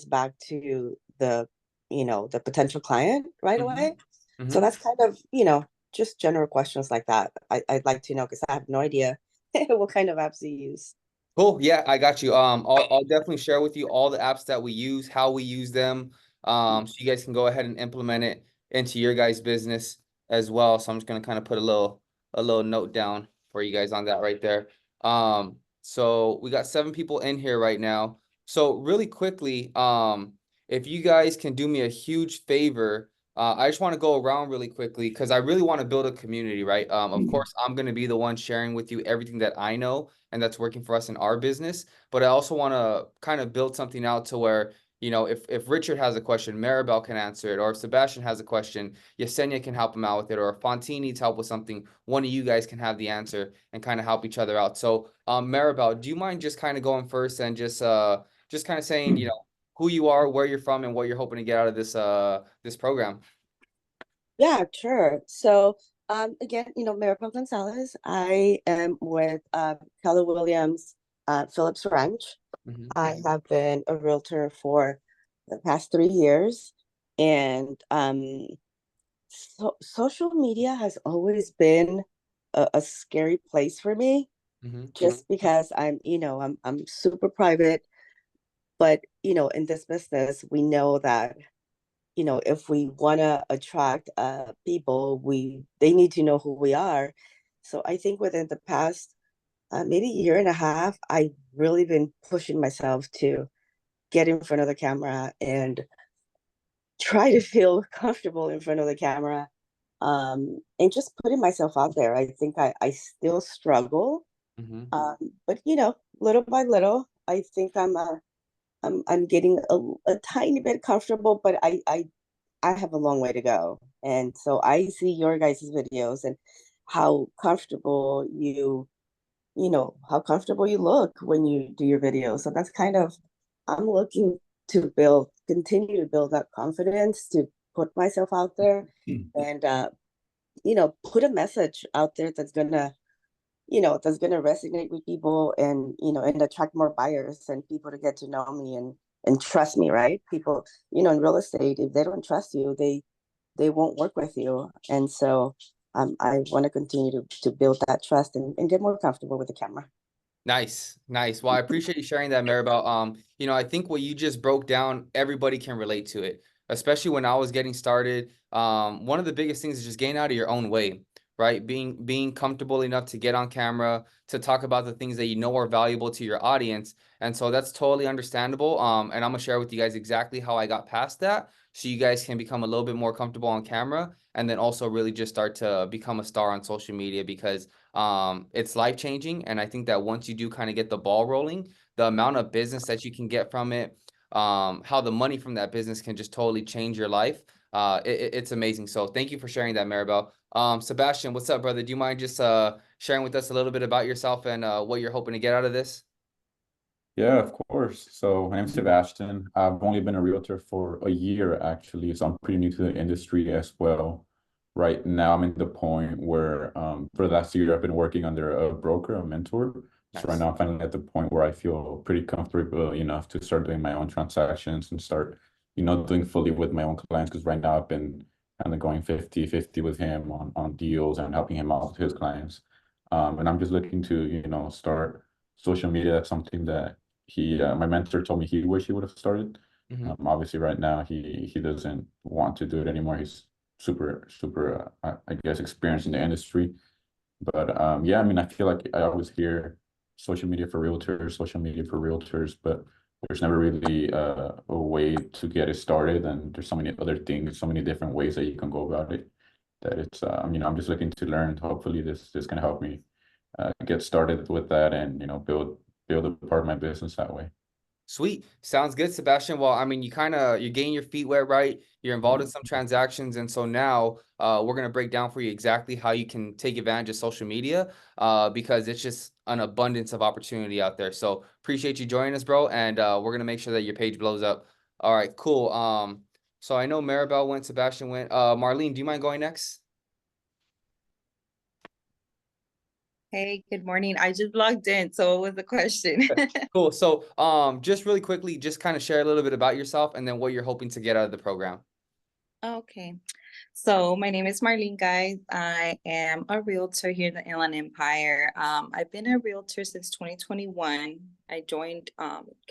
back to the potential client right Hmm. away. So Hmm. that's kind of, just general questions like that. I'd like to know because I have no idea what kind of apps you use. Cool. Yeah, I got you. I'll definitely share with you all the apps that we use, how we use them, so you guys can go ahead and implement it into your guys' business as well. So I'm just gonna kind of put a little note down for you guys on that right there. So we got 7 people in here right now. So really quickly, if you guys can do me a huge favor, I just want to go around really quickly because I really want to build a community, right? Of course, I'm gonna be the one sharing with you everything that I know and that's working for us in our business. But I also want to kind of build something out to where, if Richard has a question, Maribel can answer it, or if Sebastian has a question, Yesenia can help him out with it, or if Fontaine needs help with something, one of you guys can have the answer and kind of help each other out. So, Maribel, do you mind just kind of going first and just kind of saying, who you are, where you're from, and what you're hoping to get out of this program? Yeah, sure. So, again, Maribel Gonzalez. I am with Keller Williams, Phillips Ranch. Hmm. I have been a realtor for the past 3 years, and social media has always been a scary place for me, Hmm. just because I'm super private. But in this business, we know that if we want to attract people, they need to know who we are. So I think within the past maybe year and a half, I've really been pushing myself to get in front of the camera and try to feel comfortable in front of the camera, and just putting myself out there. I think I still struggle, Hmm. but little by little, I think I'm getting a tiny bit comfortable, but I have a long way to go. And so I see your guys' videos and how comfortable how comfortable you look when you do your videos. So that's kind of, I'm looking to continue to build that confidence, to put myself out there and, put a message out there that's gonna resonate with people, and attract more buyers and people to get to know me and trust me, right? People, in real estate, if they don't trust you, they won't work with you. And so I want to continue to build that trust and get more comfortable with the camera. Nice, nice. Well, I appreciate you sharing that, Maribel. I think what you just broke down, everybody can relate to it, especially when I was getting started. One of the biggest things is just getting out of your own way, right? Being comfortable enough to get on camera, to talk about the things that you know are valuable to your audience. And so that's totally understandable. And I'm gonna share with you guys exactly how I got past that, so you guys can become a little bit more comfortable on camera, and then also really just start to become a star on social media because it's life changing. And I think that once you do kind of get the ball rolling, the amount of business that you can get from it, how the money from that business can just totally change your life. It's amazing. So thank you for sharing that, Maribel. Sebastian, what's up, brother? Do you mind just sharing with us a little bit about yourself and what you're hoping to get out of this? Yeah, of course. So my name's Sebastian. I've only been a realtor for a year actually, so I'm pretty new to the industry as well. Right now, I'm in the point where for the last year, I've been working under a broker, a mentor. So right Nice. now, I'm finally at the point where I feel pretty comfortable enough to start doing my own transactions and start, doing fully with my own clients. Because right now, I've been kind of going 50-50 with him on deals and helping him out with his clients. And I'm just looking to, start social media. That's something that my mentor told me he wish he would have started. Hmm. Obviously, right now he doesn't want to do it anymore. He's super I guess experienced in the industry. But yeah, I mean, I feel like I always hear social media for realtors, but there's never really a way to get it started. And there's so many other things, so many different ways that you can go about it. That it's I'm just looking to learn. Hopefully, this can help me get started with that and build a part of my business that way. Sweet. Sounds good, Sebastian. Well, I mean, you're getting your feet wet, right? You're involved in some transactions, and so now we're gonna break down for you exactly how you can take advantage of social media, because it's just an abundance of opportunity out there. So appreciate you joining us, bro, and we're gonna make sure that your page blows up. All right, cool. So I know Maribel went, Sebastian went. Marlene, do you mind going next? Hey, good morning. I just logged in, so what was the question? Cool. So, just really quickly, just kind of share a little bit about yourself and then what you're hoping to get out of the program. Okay. So my name is Marlene, guys. I am a realtor here in the Inland Empire. I've been a realtor since 2021. I joined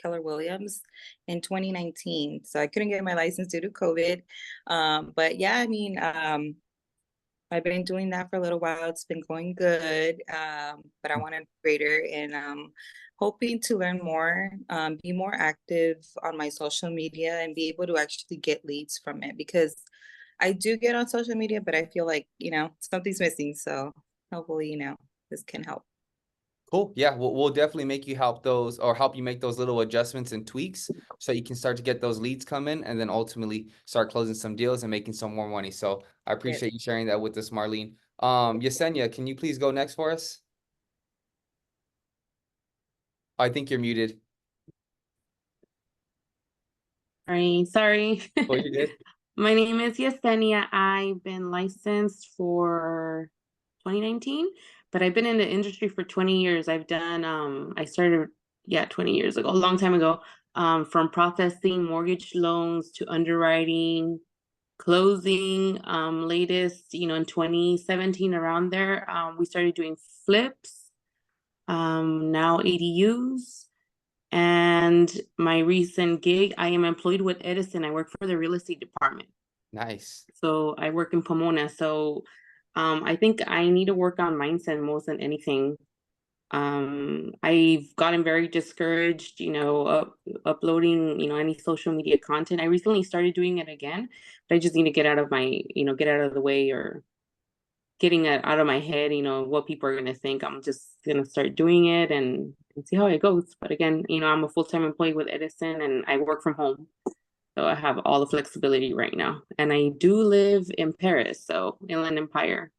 Keller Williams in 2019. So I couldn't get my license due to COVID. But yeah, I mean, I've been doing that for a little while. It's been going good. But I want to be greater and hoping to learn more, be more active on my social media and be able to actually get leads from it because I do get on social media, but I feel like, something's missing. So hopefully, this can help. Cool. Yeah, we'll definitely make you help you make those little adjustments and tweaks so you can start to get those leads come in and then ultimately start closing some deals and making some more money. So I appreciate you sharing that with us, Marlene. Yesenia, can you please go next for us? I think you're muted. Sorry. Oh, you're good. My name is Yesenia. I've been licensed for 2019, but I've been in the industry for 20 years. I've done, I started, 20 years ago, a long time ago, from processing mortgage loans to underwriting, closing, latest, in 2017 around there, we started doing flips, now ADUs. And my recent gig, I am employed with Edison. I work for the real estate department. Nice. So I work in Pomona. So I think I need to work on mindset more than anything. I've gotten very discouraged, uploading, any social media content. I recently started doing it again, but I just need to get out of the way or getting it out of my head, what people are going to think. I'm just going to start doing it and see how it goes. But again, I'm a full-time employee with Edison and I work from home. So I have all the flexibility right now. And I do live in Paris, so Inland Empire.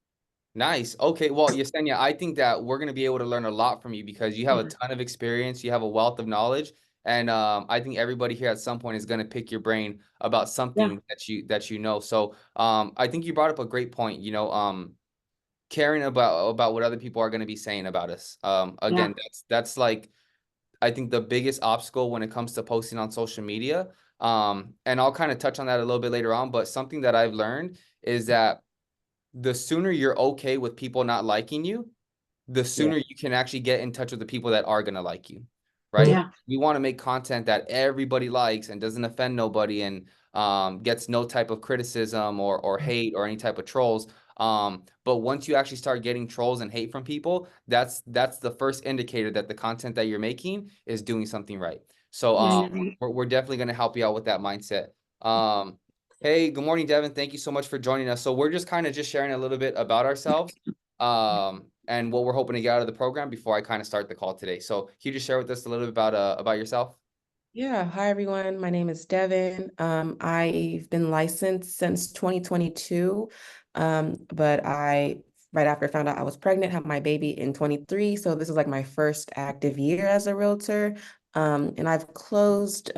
Nice. Okay. Well, Yesenia, I think that we're going to be able to learn a lot from you because you have a ton of experience. You have a wealth of knowledge. And I think everybody here at some point is going to pick your brain about something that you know. So I think you brought up a great point, caring about what other people are going to be saying about us. Again, that's like, I think the biggest obstacle when it comes to posting on social media. And I'll kind of touch on that a little bit later on, but something that I've learned is that the sooner you're okay with people not liking you, the sooner you can actually get in touch with the people that are going to like you, right? Yeah. You want to make content that everybody likes and doesn't offend nobody and gets no type of criticism or hate or any type of trolls. But once you actually start getting trolls and hate from people, that's the first indicator that the content that you're making is doing something right. So we're definitely going to help you out with that mindset. Hey, good morning, Devin. Thank you so much for joining us. So we're just kind of sharing a little bit about ourselves and what we're hoping to get out of the program before I kind of start the call today. So can you just share with us a little bit about yourself? Yeah, hi everyone. My name is Devin. I've been licensed since 2022, but right after I found out I was pregnant, had my baby in 23. So this is like my first active year as a realtor. And I've closed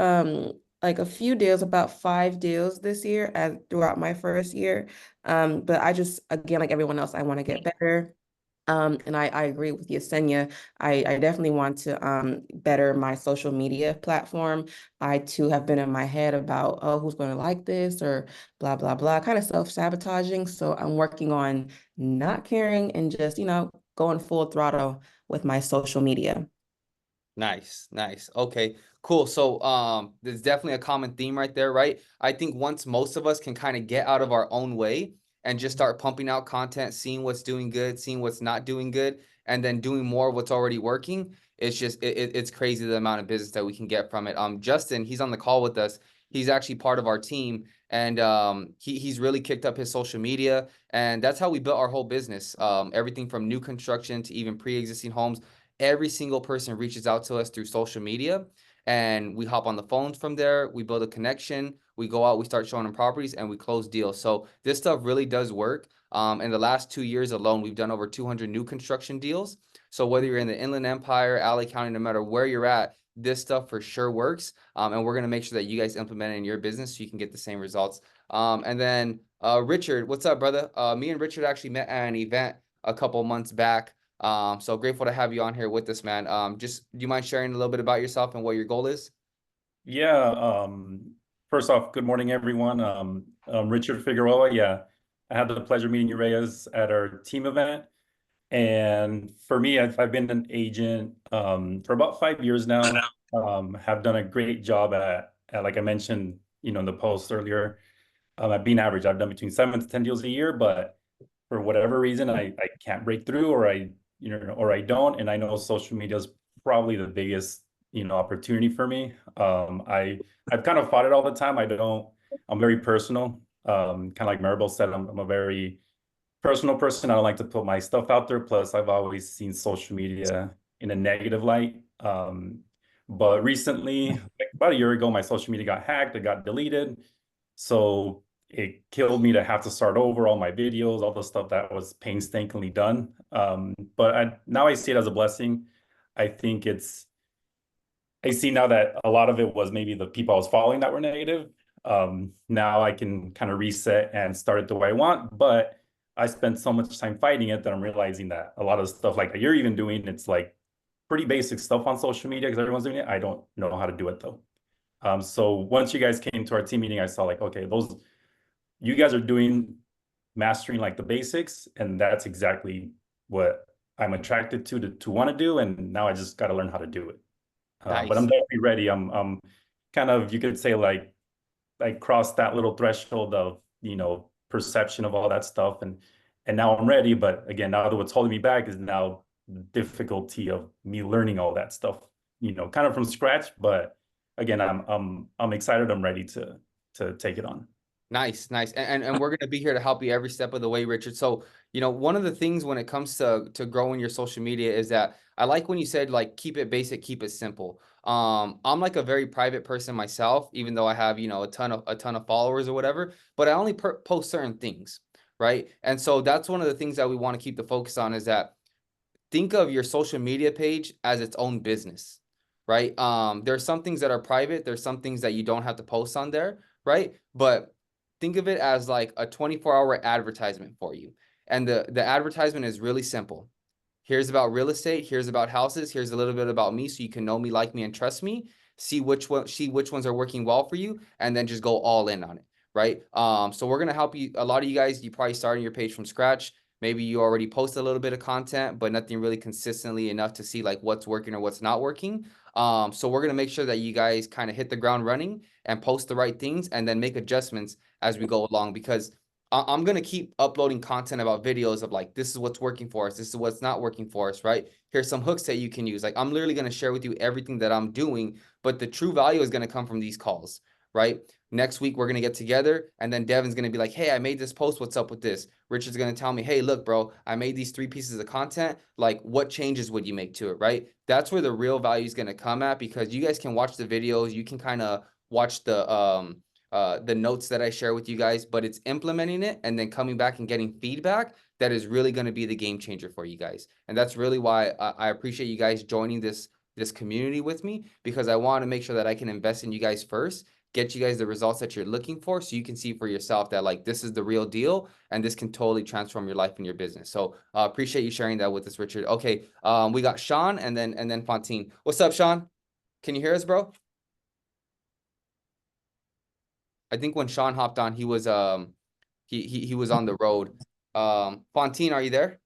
like a few deals, about 5 deals this year throughout my first year. But I just, again, like everyone else, I want to get better. And I agree with Yesenia. I definitely want to better my social media platform. I too have been in my head about, oh, who's going to like this or blah, blah, blah, kind of self-sabotaging. So I'm working on not caring and just, going full throttle with my social media. Nice. Okay, cool. So there's definitely a common theme right there, right? I think once most of us can kind of get out of our own way and just start pumping out content, seeing what's doing good, seeing what's not doing good, and then doing more of what's already working, it's just it's crazy the amount of business that we can get from it. Justin, he's on the call with us. He's actually part of our team, and he's really kicked up his social media, and that's how we built our whole business. Everything from new construction to even pre-existing homes. Every single person reaches out to us through social media, and we hop on the phones from there. We build a connection. We go out, we start showing them properties, and we close deals. So this stuff really does work. In the last 2 years alone, we've done over 200 new construction deals. So whether you're in the Inland Empire, LA County, no matter where you're at, this stuff for sure works. And we're going to make sure that you guys implement it in your business so you can get the same results. And then Richard, what's up, brother? Me and Richard actually met at an event a couple months back. So grateful to have you on here with us, man. Just do you mind sharing a little bit about yourself and what your goal is? Yeah, first off, good morning, everyone. I'm Richard Figueroa. Yeah, I had the pleasure of meeting you, Reyes, at our team event. And for me, I've been an agent for about 5 years now. Have done a great job at like I mentioned, you know, in the post earlier, at being average. I've done between 7 to 10 deals a year, but for whatever reason, I can't break through, or I don't. And I know social media is probably the biggest, you know, opportunity for me. I've kind of fought it all the time. I'm very personal. Kind of like Maribel said, I'm a very personal person. I don't like to put my stuff out there. Plus, I've always seen social media in a negative light. But recently, like about a year ago, my social media got hacked. It got deleted. So it killed me to have to start over all my videos, all the stuff that was painstakingly done. But now I see it as a blessing. I think I see now that a lot of it was maybe the people I was following that were negative. Now I can kind of reset and start it the way I want. But I spent so much time fighting it that I'm realizing that a lot of stuff like that you're even doing, it's like pretty basic stuff on social media because everyone's doing it. I don't know how to do it though. So once you guys came to our team meeting, I saw like, okay, you guys are mastering like the basics, and that's exactly what I'm attracted to want to do. And now I just got to learn how to do it. Nice. But I'm definitely ready. I'm kind of, you could say like I crossed that little threshold of, you know, perception of all that stuff. And now I'm ready. But again, now what's holding me back is now the difficulty of me learning all that stuff, you know, kind of from scratch. But again, I'm excited. I'm ready to take it on. Nice. And we're gonna be here to help you every step of the way, Richard. So, you know, one of the things when it comes to growing your social media is that I like when you said like keep it basic, keep it simple. I'm like a very private person myself, even though I have, you know, a ton of followers or whatever, but I only post certain things, right? And so that's one of the things that we want to keep the focus on is that think of your social media page as its own business, right? There's some things that are private, there's some things that you don't have to post on there, right? But think of it as like a 24-hour advertisement for you. And the advertisement is really simple. Here's about real estate, here's about houses, here's a little bit about me so you can know me, like me, and trust me. See which ones are working well for you, and then just go all in on it, right? So we're gonna help you. A lot of you guys, you probably starting your page from scratch. Maybe you already post a little bit of content, but nothing really consistently enough to see like what's working or what's not working. So we're gonna make sure that you guys kind of hit the ground running and post the right things and then make adjustments as we go along, because I'm going to keep uploading content about videos of like, this is what's working for us. This is what's not working for us, right? Here's some hooks that you can use. Like, I'm literally going to share with you everything that I'm doing, but the true value is going to come from these calls, right? Next week, we're going to get together and then Devin's going to be like, hey, I made this post. What's up with this? Richard's going to tell me, hey, look, bro, I made these 3 pieces of content. Like, what changes would you make to it, right? That's where the real value is going to come at, because you guys can watch the videos. You can kind of watch the notes that I share with you guys, but it's implementing it and then coming back and getting feedback that is really going to be the game changer for you guys. And that's really why I appreciate you guys joining this community with me, because I want to make sure that I can invest in you guys first, get you guys the results that you're looking for, so you can see for yourself that like this is the real deal and this can totally transform your life and your business. So appreciate you sharing that with us, Richard. Okay, we got Sean and then Fontaine. What's up, Sean? Can you hear us, bro? I think when Sean hopped on, he was he was on the road. Fontaine, are you there?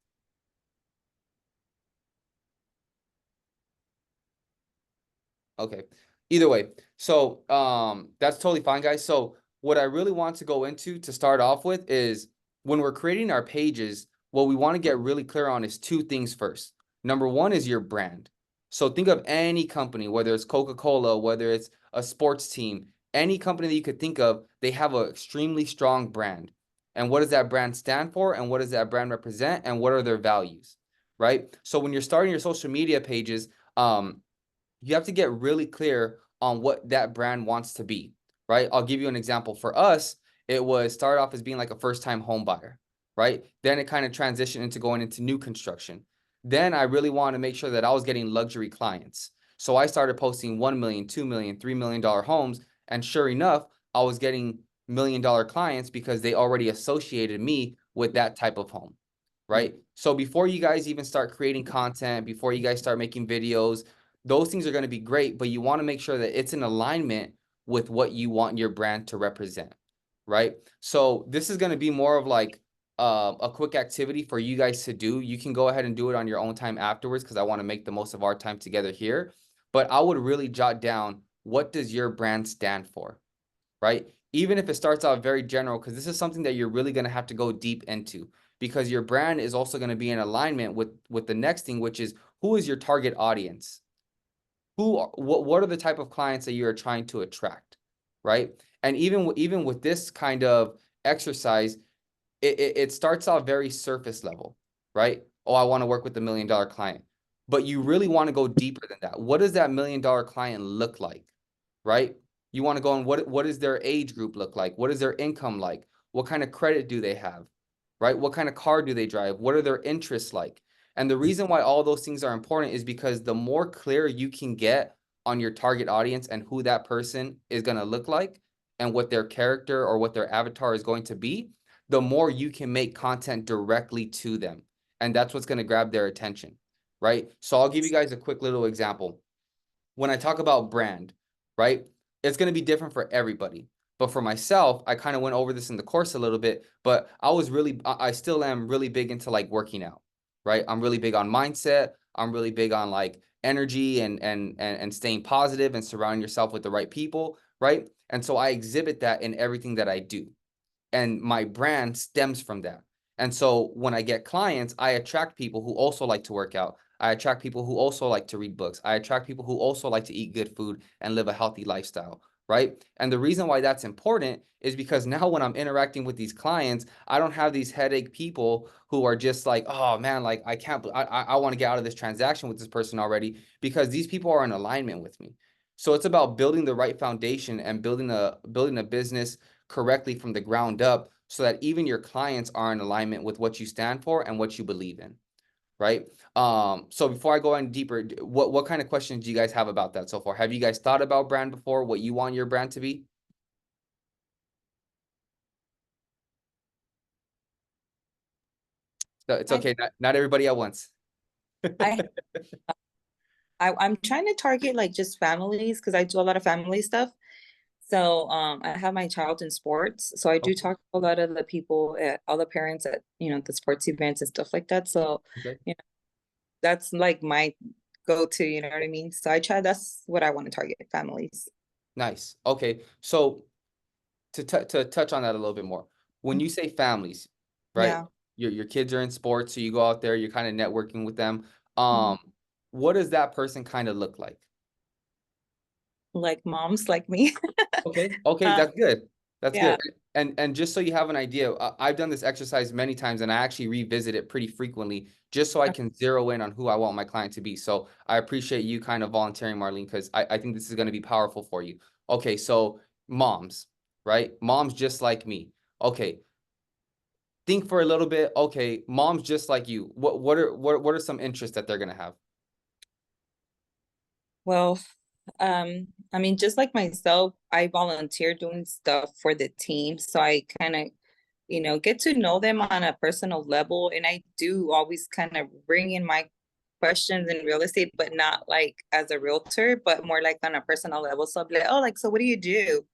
Okay. Either way, so that's totally fine, guys. So what I really want to go into to start off with is when we're creating our pages, what we want to get really clear on is 2 things first. Number 1 is your brand. So think of any company, whether it's Coca-Cola, whether it's a sports team, any company that you could think of, they have an extremely strong brand. And what does that brand stand for? And what does that brand represent? And what are their values, right? So when you're starting your social media pages, you have to get really clear on what that brand wants to be, right? I'll give you an example. For us, it was start off as being like a first-time home buyer, right? Then it kind of transitioned into going into new construction. Then I really wanted to make sure that I was getting luxury clients. So I started posting $1 million, $2 million, $3 million homes. And sure enough, I was getting $1 million clients because they already associated me with that type of home, right? So before you guys even start creating content, before you guys start making videos, those things are going to be great, but you want to make sure that it's in alignment with what you want your brand to represent, right? So this is going to be more of like a quick activity for you guys to do. You can go ahead and do it on your own time afterwards because I want to make the most of our time together here. But I would really jot down, what does your brand stand for, right? Even if it starts out very general, because this is something that you're really going to have to go deep into, because your brand is also going to be in alignment with the next thing, which is, who is your target audience? What are the type of clients that you are trying to attract, right? And even with this kind of exercise, it starts off very surface level, right? Oh, I want to work with $1 million client. But you really want to go deeper than that. What does that $1 million client look like, right? You want to go on, what does their age group look like? What is their income like? What kind of credit do they have, right? What kind of car do they drive? What are their interests like? And the reason why all those things are important is because the more clear you can get on your target audience and who that person is going to look like and what their character or what their avatar is going to be, the more you can make content directly to them. And that's what's going to grab their attention, right? So I'll give you guys a quick little example. When I talk about brand, right, it's going to be different for everybody. But for myself, I kind of went over this in the course a little bit, but I still am really big into like working out, right? I'm really big on mindset. I'm really big on like energy and staying positive and surrounding yourself with the right people, right? And so I exhibit that in everything that I do. And my brand stems from that. And so when I get clients, I attract people who also like to work out. I attract people who also like to read books. I attract people who also like to eat good food and live a healthy lifestyle, right? And the reason why that's important is because now when I'm interacting with these clients, I don't have these headache people who are just like, oh man, like I want to get out of this transaction with this person already, because these people are in alignment with me. So it's about building the right foundation and building a business correctly from the ground up, so that even your clients are in alignment with what you stand for and what you believe in, right? So before I go in deeper, what kind of questions do you guys have about that so far? Have you guys thought about brand before, what you want your brand to be? So it's okay, not everybody at once. I'm trying to target like just families because I do a lot of family stuff. So I have my child in sports. So I do talk to a lot of the people, all the parents at, the sports events and stuff like that. So, Okay. That's like my go-to, you know what I mean? So that's what I want to target, families. Nice. Okay. So to touch on that a little bit more, when you say families, right? Yeah. Your kids are in sports, so you go out there, you're kind of networking with them. Mhm. What does that person kind of look like? Like moms like me. Okay, that's good. That's yeah. good. And just so you have an idea, I've done this exercise many times and I actually revisit it pretty frequently just so I can zero in on who I want my client to be. So I appreciate you kind of volunteering, Marlene, because I think this is going to be powerful for you. Okay, so moms, right? Moms just like me. Okay. Think for a little bit. Okay, moms just like you. What are some interests that they're going to have? Well, I mean, just like myself, I volunteer doing stuff for the team. So I kind of, get to know them on a personal level. And I do always kind of bring in my questions in real estate, but not like as a realtor, but more like on a personal level. So I'll be like, oh, like, so what do you do?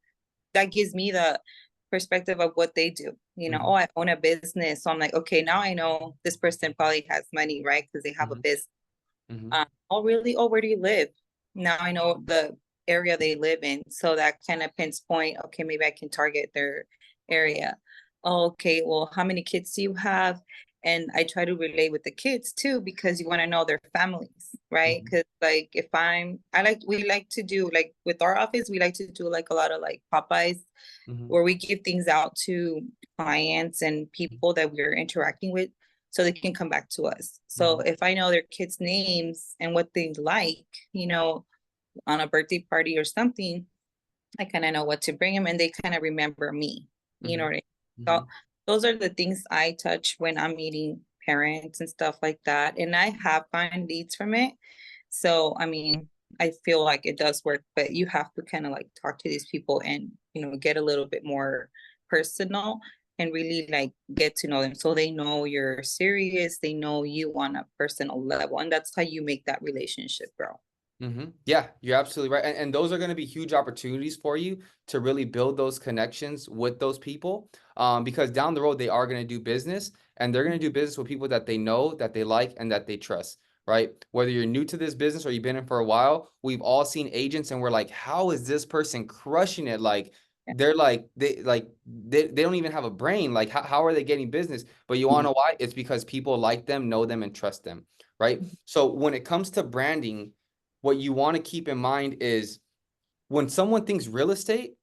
That gives me the perspective of what they do. Oh, I own a business. So I'm like, okay, now I know this person probably has money, right? Because they have a business. Oh, really? Oh, where do you live? Now I know the area they live in. So that kind of pinpoint, okay, maybe I can target their area. Okay, well, how many kids do you have? And I try to relate with the kids too, because you want to know their families, right? Because like we like to do like with our office, we like to do like a lot of like Popeyes, where we give things out to clients and people that we're interacting with so they can come back to us. So if I know their kids' names and what they like, on a birthday party or something, I kind of know what to bring them and they kind of remember me, you know what I mean? So those are the things I touch when I'm meeting parents and stuff like that. And I have found leads from it. So, I mean, I feel like it does work, but you have to kind of like talk to these people and, get a little bit more personal and really like get to know them, so they know you're serious, they know you on a personal level, and that's how you make that relationship grow. Yeah, you're absolutely right. And those are going to be huge opportunities for you to really build those connections with those people. Because down the road, they are going to do business, and they're going to do business with people that they know, that they like, and that they trust, right? Whether you're new to this business or you've been in for a while, we've all seen agents and we're like, how is this person crushing it? Like, they're like, they don't even have a brain. Like, how are they getting business? But you want to know why? It's because people like them, know them, and trust them, right? So when it comes to branding, what you want to keep in mind is when someone thinks real estate,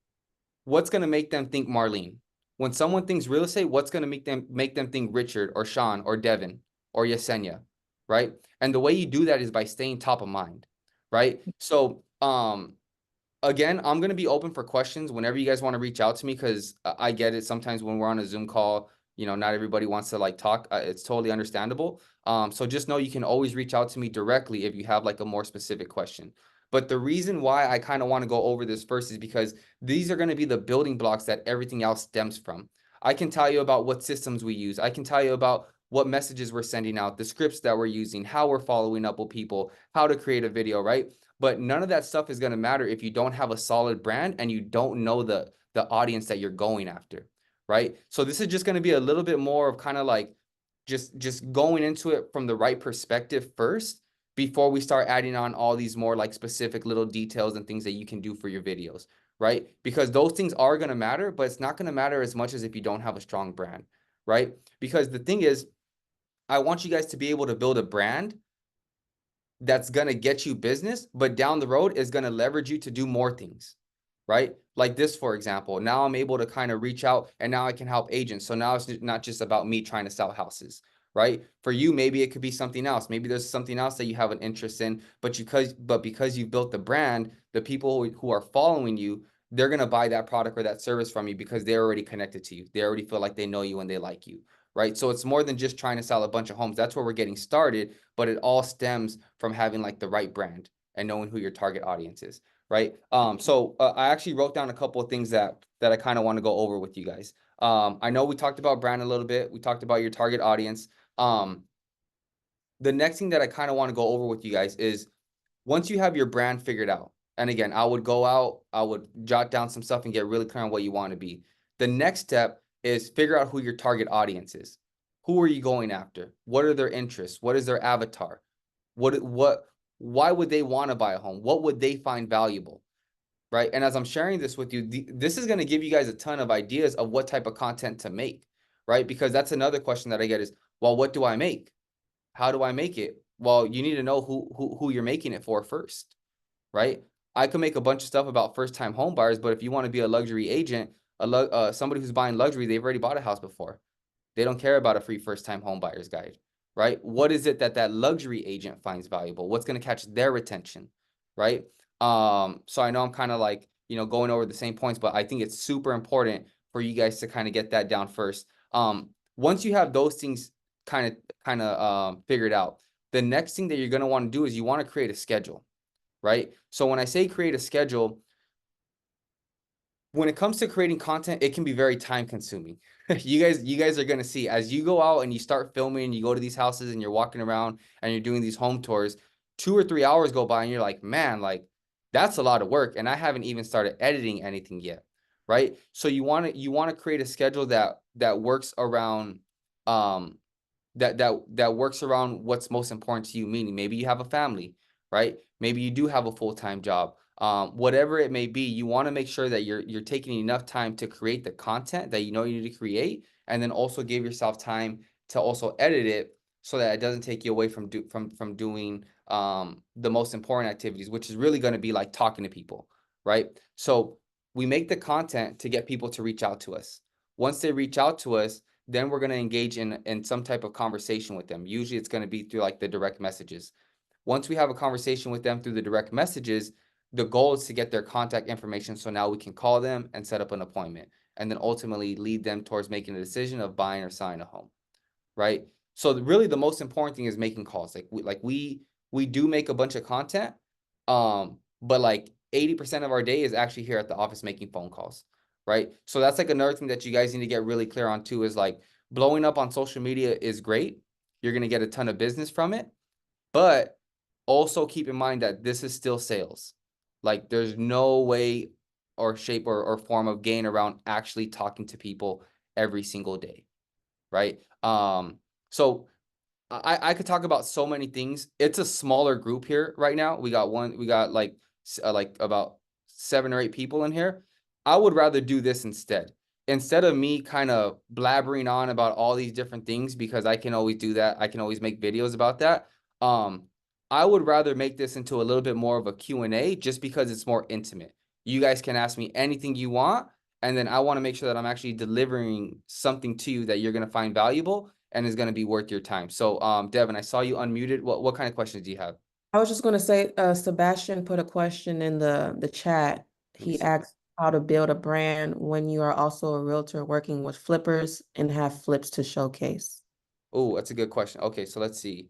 what's going to make them think Marlene? When someone thinks real estate, what's going to make them think Richard or Sean or Devin or Yesenia, right? And the way you do that is by staying top of mind, right? So, again, I'm going to be open for questions whenever you guys want to reach out to me, because I get it. Sometimes when we're on a Zoom call, you know, not everybody wants to like talk. It's totally understandable. So just know you can always reach out to me directly if you have like a more specific question. But the reason why I kind of want to go over this first is because these are going to be the building blocks that everything else stems from. I can tell you about what systems we use. I can tell you about what messages we're sending out, the scripts that we're using, how we're following up with people, how to create a video, right? But none of that stuff is going to matter if you don't have a solid brand and you don't know the audience that you're going after, right? So this is just going to be a little bit more of kind of like just going into it from the right perspective first before we start adding on all these more like specific little details and things that you can do for your videos, right? Because those things are going to matter, but it's not going to matter as much as if you don't have a strong brand, right? Because the thing is, I want you guys to be able to build a brand that's going to get you business, but down the road is going to leverage you to do more things, right? Like this, for example, now I'm able to kind of reach out and now I can help agents. So now it's not just about me trying to sell houses, right? For you, maybe it could be something else. Maybe there's something else that you have an interest in, but because you've built the brand, the people who are following you, they're going to buy that product or that service from you because they're already connected to you. They already feel like they know you and they like you, right? So it's more than just trying to sell a bunch of homes. That's where we're getting started, but it all stems from having like the right brand and knowing who your target audience is, right? So I actually wrote down a couple of things that I kind of want to go over with you guys. I know we talked about brand a little bit. We talked about your target audience. The next thing that I kind of want to go over with you guys is once you have your brand figured out, and again, I would go out, I would jot down some stuff and get really clear on what you want to be. The next step is figure out who your target audience is. Who are you going after? What are their interests? What is their avatar? Why would they want to buy a home? What would they find valuable? Right? And as I'm sharing this with you, this is going to give you guys a ton of ideas of what type of content to make, right? Because that's another question that I get is, well, what do I make? How do I make it? Well, you need to know who you're making it for first, right? I could make a bunch of stuff about first-time home buyers, but if you want to be a luxury agent, somebody who's buying luxury, they've already bought a house before. They don't care about a free first-time home buyer's guide, right? What is it that luxury agent finds valuable? What's going to catch their attention, right? So I know I'm kind of like, you know, going over the same points, but I think it's super important for you guys to kind of get that down first. Once you have those things kind of figured out, the next thing that you're going to want to do is you want to create a schedule, right? So when I say create a schedule, when it comes to creating content, it can be very time consuming. You guys are going to see as you go out and you start filming, you go to these houses and you're walking around and you're doing these home tours, 2 or 3 hours go by and you're like, man, like that's a lot of work. And I haven't even started editing anything yet. Right. So you want to create a schedule that works around, that works around what's most important to you, meaning maybe you have a family, right? Maybe you do have a full-time job. Whatever it may be, you want to make sure that you're taking enough time to create the content that you know you need to create, and then also give yourself time to also edit it so that it doesn't take you away from doing the most important activities, which is really going to be like talking to people, right? So we make the content to get people to reach out to us. Once they reach out to us, then we're going to engage in some type of conversation with them. Usually it's going to be through like the direct messages. Once we have a conversation with them through the direct messages, the goal is to get their contact information so now we can call them and set up an appointment and then ultimately lead them towards making a decision of buying or selling a home, right? So really the most important thing is making calls. Like we do make a bunch of content, but like 80% of our day is actually here at the office making phone calls, right? So that's like another thing that you guys need to get really clear on too, is like blowing up on social media is great. You're going to get a ton of business from it, but also keep in mind that this is still sales. Like there's no way or shape or form of gain around actually talking to people every single day, right? So I could talk about so many things. It's a smaller group here right now. We got like about 7 or 8 people in here. I would rather do this instead of me kind of blabbering on about all these different things, because I can always do that. I can always make videos about that. I would rather make this into a little bit more of a Q&A, just because it's more intimate. You guys can ask me anything you want, and then I want to make sure that I'm actually delivering something to you that you're going to find valuable and is going to be worth your time. So, Devin, I saw you unmuted. What kind of questions do you have? I was just going to say, Sebastian put a question in the chat. He asked how to build a brand when you are also a realtor working with flippers and have flips to showcase. Oh, that's a good question. Okay, so let's see.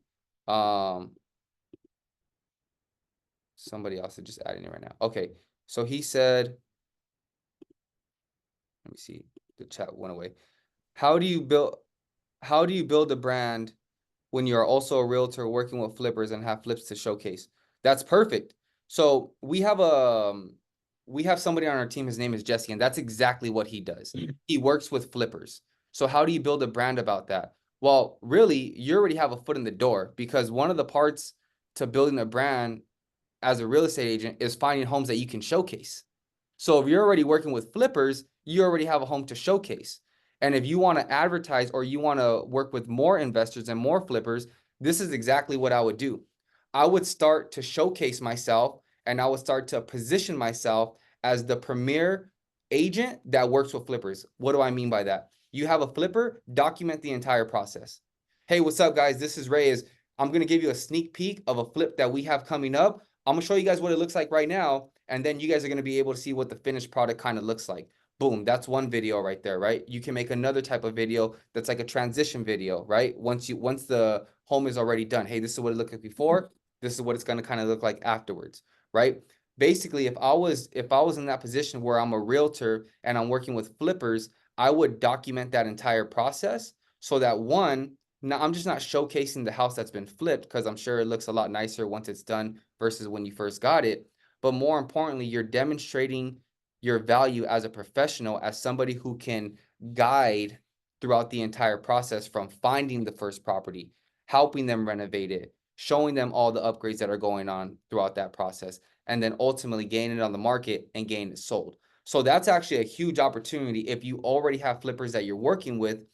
Somebody else is just adding it right now. Okay, so he said, let me see, the chat went away. How do you build a brand when you're also a realtor working with flippers and have flips to showcase? That's perfect. So we have somebody on our team. His name is Jesse, and that's exactly what he does. He works with flippers. So how do you build a brand about that? Well, really, you already have a foot in the door, because one of the parts to building a brand as a real estate agent is finding homes that you can showcase. So if you're already working with flippers, you already have a home to showcase. And if you want to advertise, or you want to work with more investors and more flippers, this is exactly what I would do. I would start to showcase myself, and I would start to position myself as the premier agent that works with flippers. What do I mean by that? You have a flipper, document the entire process. Hey, what's up, guys? This is Reyes. I'm going to give you a sneak peek of a flip that we have coming up. I'm going to show you guys what it looks like right now, and then you guys are going to be able to see what the finished product kind of looks like. Boom, that's one video right there, right? You can make another type of video that's like a transition video, right? Once the home is already done. Hey, this is what it looked like before. This is what it's going to kind of look like afterwards, right? Basically, if I was in that position where I'm a realtor and I'm working with flippers, I would document that entire process, so that now I'm just not showcasing the house that's been flipped, because I'm sure it looks a lot nicer once it's done versus when you first got it. But more importantly, you're demonstrating your value as a professional, as somebody who can guide throughout the entire process, from finding the first property, helping them renovate it, showing them all the upgrades that are going on throughout that process, and then ultimately getting it on the market and getting it sold. So that's actually a huge opportunity. If you already have flippers that you're working with,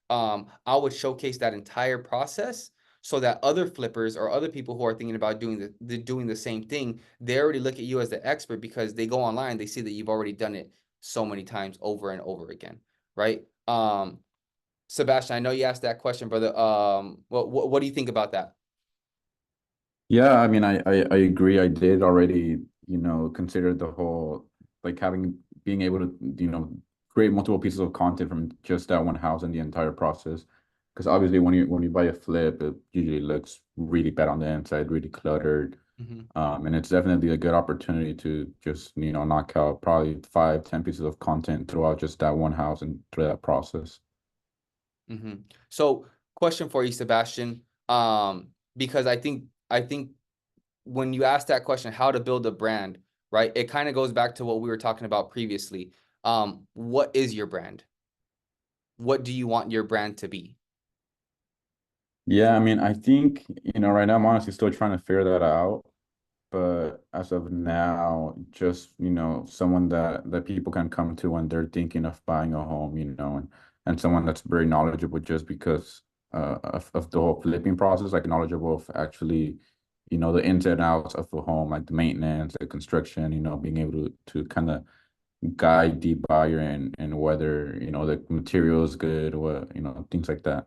I would showcase that entire process, so that other flippers or other people who are thinking about doing the same thing, they already look at you as the expert, because they go online, they see that you've already done it so many times over and over again, right? Sebastian, I know you asked that question, brother. What do you think about that? Yeah, I mean, I agree. I did already, consider the whole, like, being able to, create multiple pieces of content from just that one house and the entire process. Because obviously, when you buy a flip, it usually looks really bad on the inside, really cluttered. And it's definitely a good opportunity to just, knock out probably 5-10 pieces of content throughout just that one house and through that process. So, question for you, Sebastian, because I think when you ask that question, how to build a brand, right? It kind of goes back to what we were talking about previously. What is your brand? What do you want your brand to be? Yeah, I mean, I think, right now I'm honestly still trying to figure that out. But as of now, just, someone that people can come to when they're thinking of buying a home, and someone that's very knowledgeable, just because of the whole flipping process, like knowledgeable of actually, the ins and outs of a home, like the maintenance, the construction, being able to kind of guide the buyer and whether, the material is good, or things like that.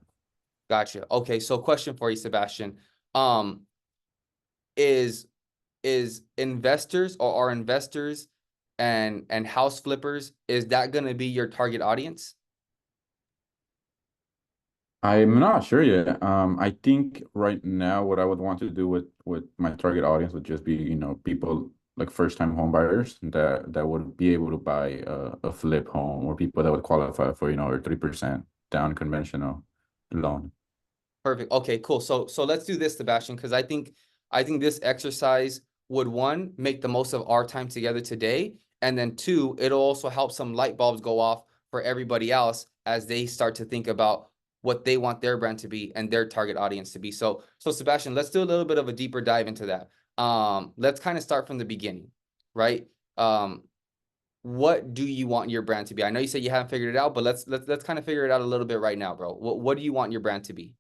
Gotcha. Okay, so question for you, Sebastian. Is investors, or are investors and house flippers, is that going to be your target audience? I'm not sure yet. I think right now what I would want to do with my target audience would just be, people like first-time home buyers that would be able to buy a flip home, or people that would qualify for, you know, a 3% down conventional loan. Perfect. Okay, cool. So let's do this, Sebastian, because I think this exercise would, one, make the most of our time together today, and then two, it'll also help some light bulbs go off for everybody else as they start to think about what they want their brand to be and their target audience to be. So Sebastian, let's do a little bit of a deeper dive into that. Let's kind of start from the beginning, right? What do you want your brand to be? I know you said you haven't figured it out, but let's kind of figure it out a little bit right now, bro. What do you want your brand to be?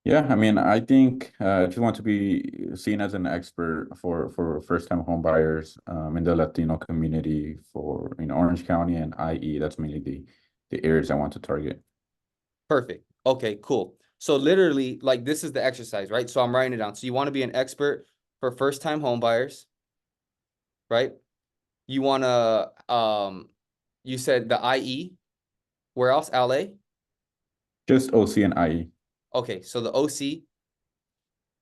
Yeah, I mean, I think if you want to be seen as an expert for first-time home buyers in the Latino community for, you know, Orange County and IE, that's mainly the areas I want to target. Perfect. Okay, cool. So literally, like, this is the exercise, right? So I'm writing it down. So you want to be an expert for first-time home buyers, right? You want to, you said the IE. Where else? LA? Just OC and IE. Okay, so the OC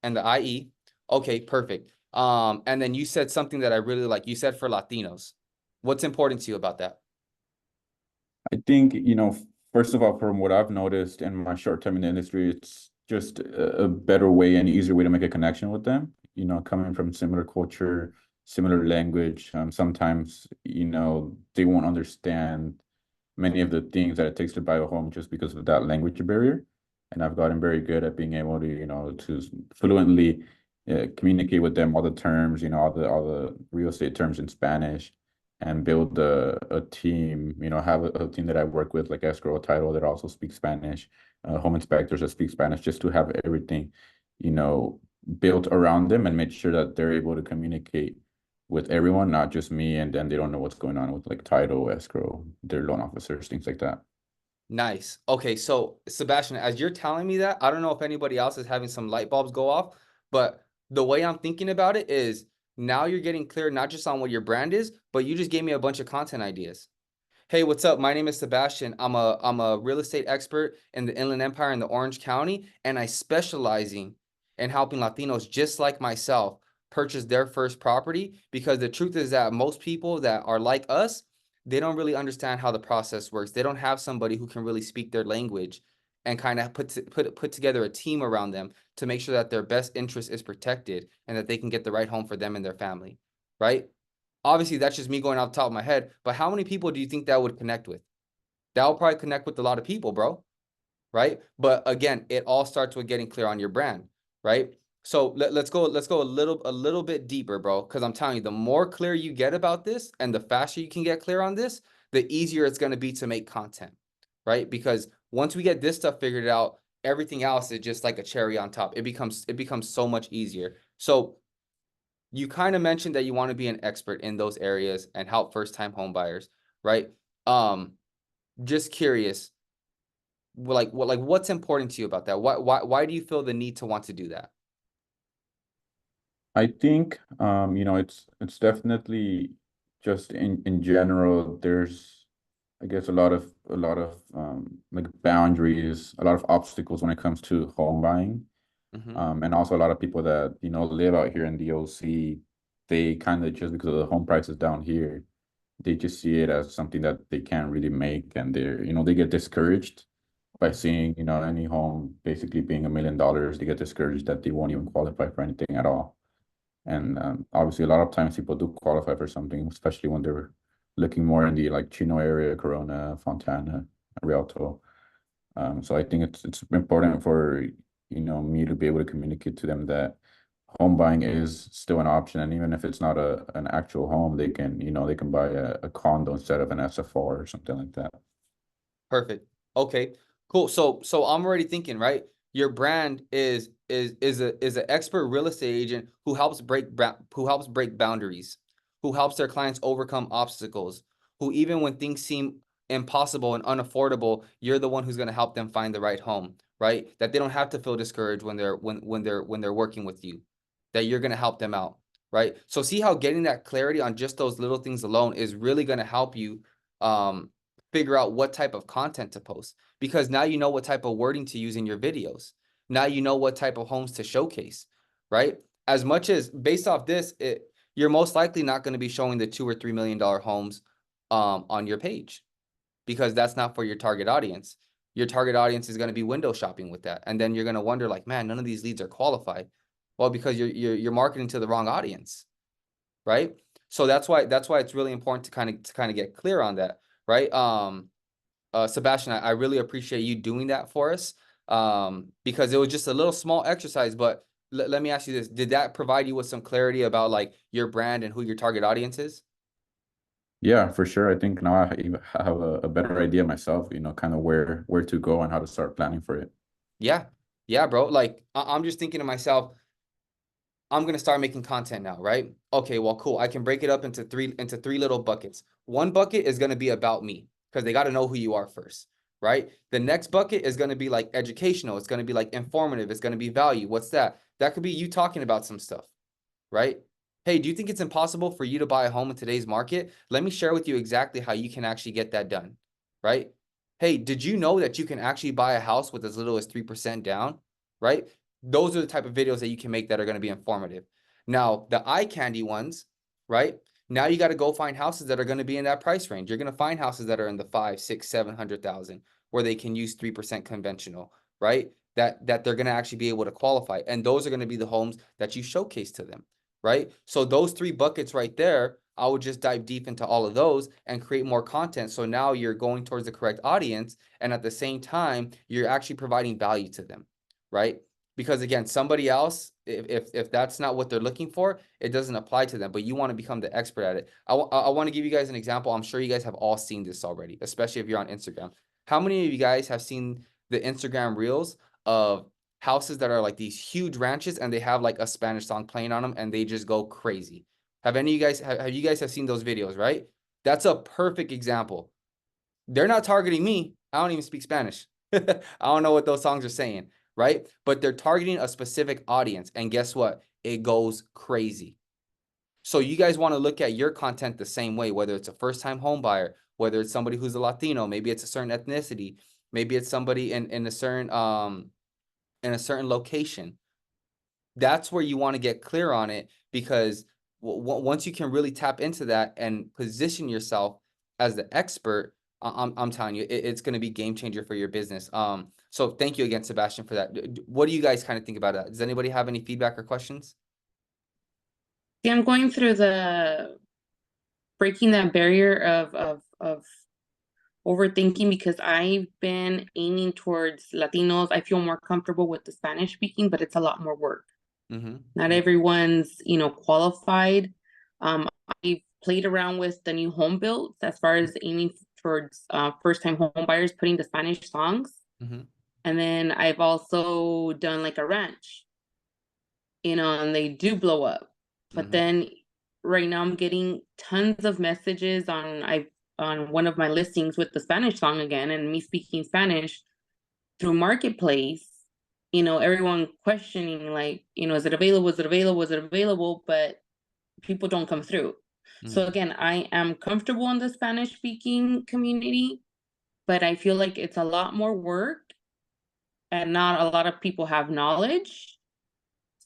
and the IE. Okay, perfect. And then you said something that I really like. You said for Latinos. What's important to you about that? I think, you know, first of all, from what I've noticed in my short time in the industry, it's just a better way and easier way to make a connection with them. You know, coming from similar culture, similar language. Sometimes, you know, they won't understand many of the things that it takes to buy a home just because of that language barrier. And I've gotten very good at being able to, you know, to fluently communicate with them all the terms, you know, all the real estate terms in Spanish, and build a team, you know, have a team that I work with, like escrow title, that also speaks Spanish, home inspectors that speak Spanish, just to have everything, you know, built around them and make sure that they're able to communicate with everyone, not just me, and then they don't know what's going on with like title, escrow, their loan officers, things like that. Nice. Okay, so Sebastian, as you're telling me that, I don't know if anybody else is having some light bulbs go off, but the way I'm thinking about it is now you're getting clear not just on what your brand is, but you just gave me a bunch of content ideas. Hey, what's up? My name is Sebastian. I'm a real estate expert in the Inland Empire in the Orange County, and I specializing in helping Latinos just like myself purchase their first property, because the truth is that most people that are like us, they don't really understand how the process works. They don't have somebody who can really speak their language and kind of put together a team around them to make sure that their best interest is protected and that they can get the right home for them and their family, right? Obviously, that's just me going off the top of my head, but how many people do you think that would connect with? That will probably connect with a lot of people, bro, right? But again, it all starts with getting clear on your brand, right? So let's go a little bit deeper, bro, because I'm telling you, the more clear you get about this and the faster you can get clear on this, the easier it's going to be to make content, right? Because once we get this stuff figured out, everything else is just like a cherry on top. It becomes so much easier. So you kind of mentioned that you want to be an expert in those areas and help first-time home buyers, right? Just curious, what's important to you about that? Why do you feel the need to want to do that? I think, you know, it's definitely just in general, there's, I guess, a lot of like boundaries, a lot of obstacles when it comes to home buying. And also a lot of people that, you know, live out here in the OC, they kind of, just because of the home prices down here, they just see it as something that they can't really make, and they're, you know, they get discouraged by seeing, you know, any home basically being $1 million. They get discouraged that they won't even qualify for anything at all. And obviously, a lot of times people do qualify for something, especially when they're looking more in the like Chino area, Corona, Fontana, Rialto. So I think it's important for, you know, me to be able to communicate to them that home buying is still an option, and even if it's not an actual home, they can, you know, they can buy a condo instead of an SFR or something like that. Perfect. Okay, cool. So I'm already thinking, right? Your brand is an expert real estate agent who helps break boundaries, who helps their clients overcome obstacles, who, even when things seem impossible and unaffordable, you're the one who's going to help them find the right home, right? That they don't have to feel discouraged when they're working with you, that you're going to help them out, right? So see how getting that clarity on just those little things alone is really going to help you figure out what type of content to post, because now you know what type of wording to use in your videos. Now you know what type of homes to showcase, right? as much as based off this, you're most likely not going to be showing the $2 or $3 million homes on your page, because that's not for your target audience. Your target audience is going to be window shopping with that. And then you're going to wonder like, man, none of these leads are qualified. Well, because you're marketing to the wrong audience, right? So that's why it's really important to kind of get clear on that, right? Sebastian, I really appreciate you doing that for us, because it was just a little small exercise, but let me ask you this. Did that provide you with some clarity about like your brand and who your target audience is? Yeah, for sure. I think now I have a better idea myself, you know, kind of where to go and how to start planning for it. Yeah. Yeah, bro. Like I'm just thinking to myself, I'm going to start making content now, right? Okay, well, cool. I can break it up into three little buckets. One bucket is going to be about me, because they got to know who you are first, right? The next bucket is going to be like educational. It's going to be like informative. It's going to be value. What's that? That could be you talking about some stuff, right? Hey, do you think it's impossible for you to buy a home in today's market? Let me share with you exactly how you can actually get that done, right? Hey, did you know that you can actually buy a house with as little as 3% down, right? Those are the type of videos that you can make that are going to be informative. Now, the eye candy ones, right? Now you got to go find houses that are going to be in that price range. You're going to find houses that are in the 5, 6, 700,000 where they can use 3% conventional, right? That they're going to actually be able to qualify. And those are going to be the homes that you showcase to them, right? So those three buckets right there, I would just dive deep into all of those and create more content. So now you're going towards the correct audience. And at the same time, you're actually providing value to them, right? Because again, somebody else, if that's not what they're looking for, it doesn't apply to them, but you want to become the expert at it. I want to give you guys an example. I'm sure you guys have all seen this already, especially if you're on Instagram. How many of you guys have seen the Instagram reels of houses that are like these huge ranches and they have like a Spanish song playing on them and they just go crazy? Have any of you guys, have you guys have seen those videos, right? That's a perfect example. They're not targeting me. I don't even speak Spanish. I don't know what those songs are saying, right? But they're targeting a specific audience. And guess what? It goes crazy. So you guys want to look at your content the same way, whether it's a first-time home buyer, whether it's somebody who's a Latino, maybe it's a certain ethnicity, maybe it's somebody in a certain location. That's where you want to get clear on it, because once you can really tap into that and position yourself as the expert, I'm telling you, it's going to be game changer for your business. So thank you again, Sebastian, for that. What do you guys kind of think about that? Does anybody have any feedback or questions? See, I'm going through the breaking that barrier of overthinking, because I've been aiming towards Latinos. I feel more comfortable with the Spanish speaking, but it's a lot more work. Not everyone's, qualified. I've played around with the new home builds as far as aiming towards first-time home buyers, putting the Spanish songs. And then I've also done like a ranch, and they do blow up. But then right now I'm getting tons of messages on one of my listings with the Spanish song again, and me speaking Spanish through Marketplace. Everyone questioning like, is it available? Is it available? Is it available? But people don't come through. So again, I am comfortable in the Spanish speaking community, but I feel like it's a lot more work and not a lot of people have knowledge.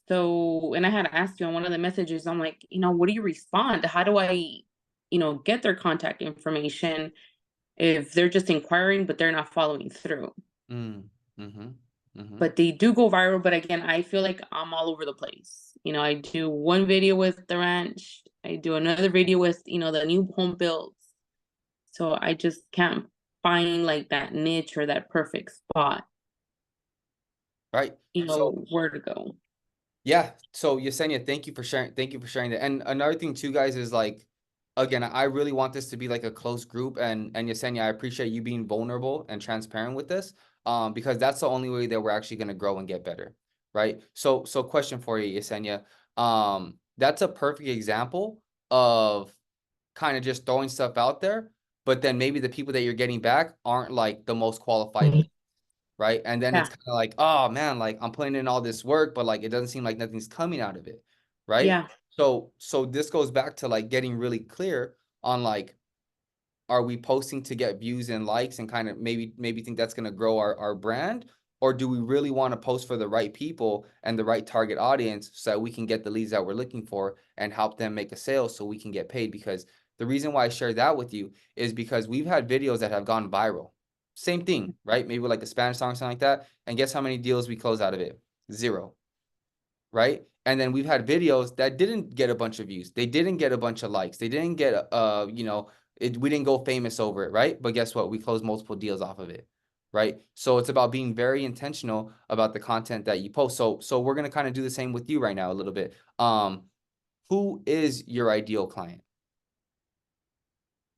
So, and I had asked you on one of the messages, I'm like, what do you respond? How do I, get their contact information if they're just inquiring, but they're not following through? But they do go viral. But again, I feel like I'm all over the place. I do one video with the ranch. I do another video with, the new home builds. So I just can't find like that niche or that perfect spot. Right. So where to go. Yeah. So Yesenia, thank you for sharing. Thank you for sharing that. And another thing too, guys, is like, again, I really want this to be like a close group. And Yesenia, I appreciate you being vulnerable and transparent with this, because that's the only way that we're actually going to grow and get better. Right. So question for you, Yesenia. That's a perfect example of kind of just throwing stuff out there, but then maybe the people that you're getting back aren't like the most qualified, right? And then it's kind of like, oh man, like I'm putting in all this work, but like it doesn't seem like nothing's coming out of it, right? Yeah. So this goes back to like getting really clear on like, are we posting to get views and likes and kind of maybe think that's going to grow our brand? Or do we really want to post for the right people and the right target audience so that we can get the leads that we're looking for and help them make a sale so we can get paid? Because the reason why I shared that with you is because we've had videos that have gone viral. Same thing, right? Maybe like a Spanish song or something like that. And guess how many deals we close out of it? 0. Right? And then we've had videos that didn't get a bunch of views. They didn't get a bunch of likes. They didn't get, we didn't go famous over it, right? But guess what? We closed multiple deals off of it, right? So it's about being very intentional about the content that you post. So we're gonna kind of do the same with you right now a little bit. Who is your ideal client?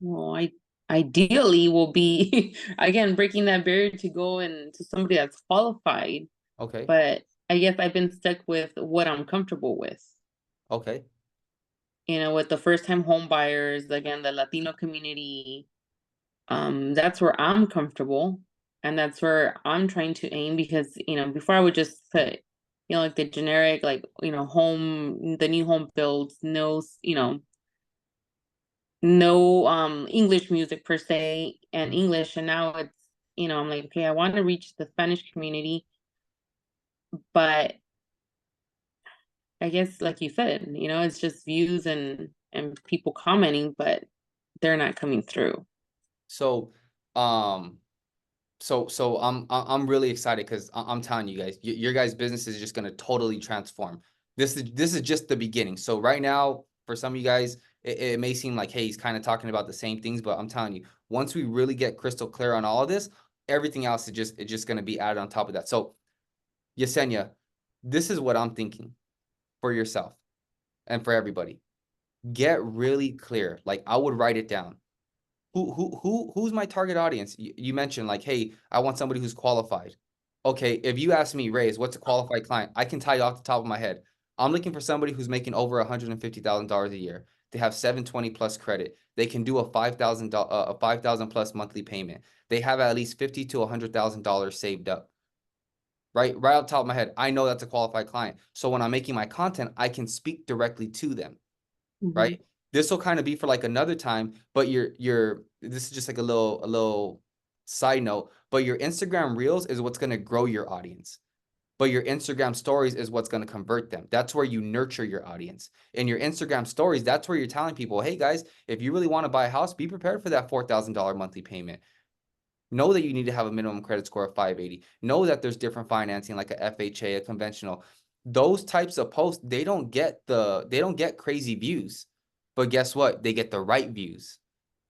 Well, I ideally will be again breaking that barrier to go and to somebody that's qualified. Okay. But I guess I've been stuck with what I'm comfortable with. Okay. With the first time home buyers, again, the Latino community, that's where I'm comfortable. And that's where I'm trying to aim because, before I would just put, like the generic, like, the new home builds, no, no English music per se and English. And now it's, I'm like, okay, I want to reach the Spanish community, but I guess like you said, it's just views and people commenting, but they're not coming through. So, so I'm really excited because I'm telling you guys, your guys' business is just gonna totally transform. This is just the beginning. So right now, for some of you guys, it may seem like, hey, he's kind of talking about the same things, but I'm telling you, once we really get crystal clear on all of this, everything else is just gonna be added on top of that. So, Yesenia, this is what I'm thinking for yourself and for everybody. Get really clear. Like I would write it down. Who's my target audience? You mentioned like, hey, I want somebody who's qualified. Okay, if you ask me, Reyes, what's a qualified client? I can tell you off the top of my head. I'm looking for somebody who's making over $150,000 a year. They have 720 plus credit. They can do a $5,000 plus monthly payment. They have at least $50,000 to $100,000 saved up. Right off the top of my head, I know that's a qualified client. So when I'm making my content, I can speak directly to them. Right? This will kind of be for like another time, but this is just like a little side note, but your Instagram Reels is what's going to grow your audience. But your Instagram stories is what's going to convert them. That's where you nurture your audience. In your Instagram stories, that's where you're telling people, hey guys, if you really want to buy a house, be prepared for that $4,000 monthly payment. Know that you need to have a minimum credit score of 580. Know that there's different financing like a FHA, a conventional. Those types of posts, they don't get crazy views. But guess what? They get the right views.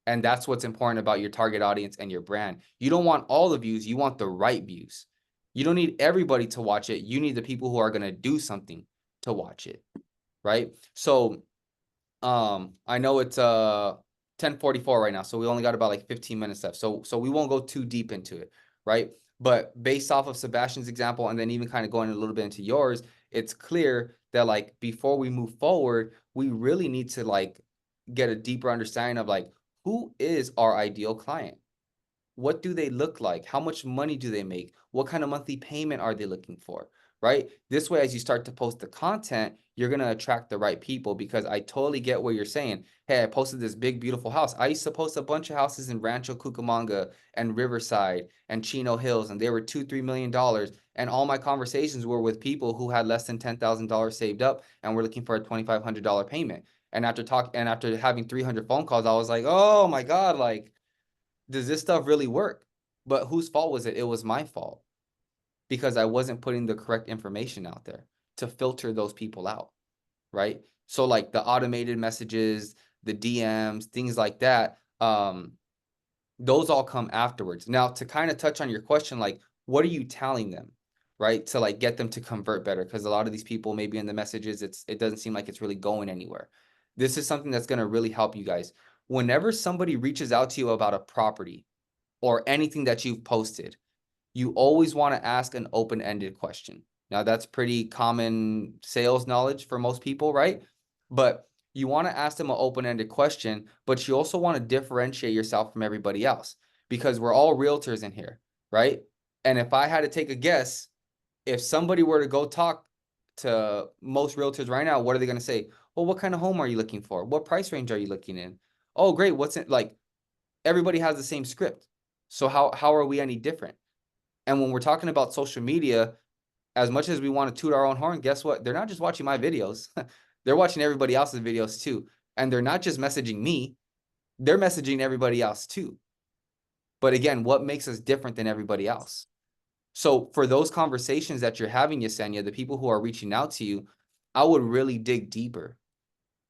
And that's what's important about your target audience and your brand. You don't want all the views, you want the right views. You don't need everybody to watch it. You need the people who are going to do something to watch it. Right? So I know it's 10:44 right now, so we only got about like 15 minutes left. So we won't go too deep into it, right? But based off of Sebastian's example, and then even kind of going a little bit into yours, it's clear that like before we move forward, we really need to like get a deeper understanding of like who is our ideal client? What do they look like? How much money do they make? What kind of monthly payment are they looking for? Right? This way, as you start to post the content, you're going to attract the right people because I totally get what you're saying. Hey, I posted this big, beautiful house. I used to post a bunch of houses in Rancho Cucamonga and Riverside and Chino Hills, and they were $2-3 million. And all my conversations were with people who had less than $10,000 saved up and were looking for a $2,500 payment. And after having 300 phone calls, I was like, oh my God, like, does this stuff really work? But whose fault was it? It was my fault because I wasn't putting the correct information out there to filter those people out, right? So like the automated messages, the DMs, things like that, those all come afterwards. Now, to kind of touch on your question, like, what are you telling them, right? To like get them to convert better? Because a lot of these people, maybe in the messages, it doesn't seem like it's really going anywhere. This is something that's going to really help you guys. Whenever somebody reaches out to you about a property or anything that you've posted, you always want to ask an open-ended question. Now, that's pretty common sales knowledge for most people, right? But you want to ask them an open-ended question, but you also want to differentiate yourself from everybody else because we're all realtors in here, right? And if I had to take a guess, if somebody were to go talk to most realtors right now, what are they going to say? Well, what kind of home are you looking for? What price range are you looking in? Oh, great. What's it like? Everybody has the same script. So how are we any different? And when we're talking about social media, as much as we want to toot our own horn, guess what? They're not just watching my videos. They're watching everybody else's videos too. And they're not just messaging me, they're messaging everybody else too. But again, what makes us different than everybody else? So for those conversations that you're having, Yesenia, the people who are reaching out to you, I would really dig deeper.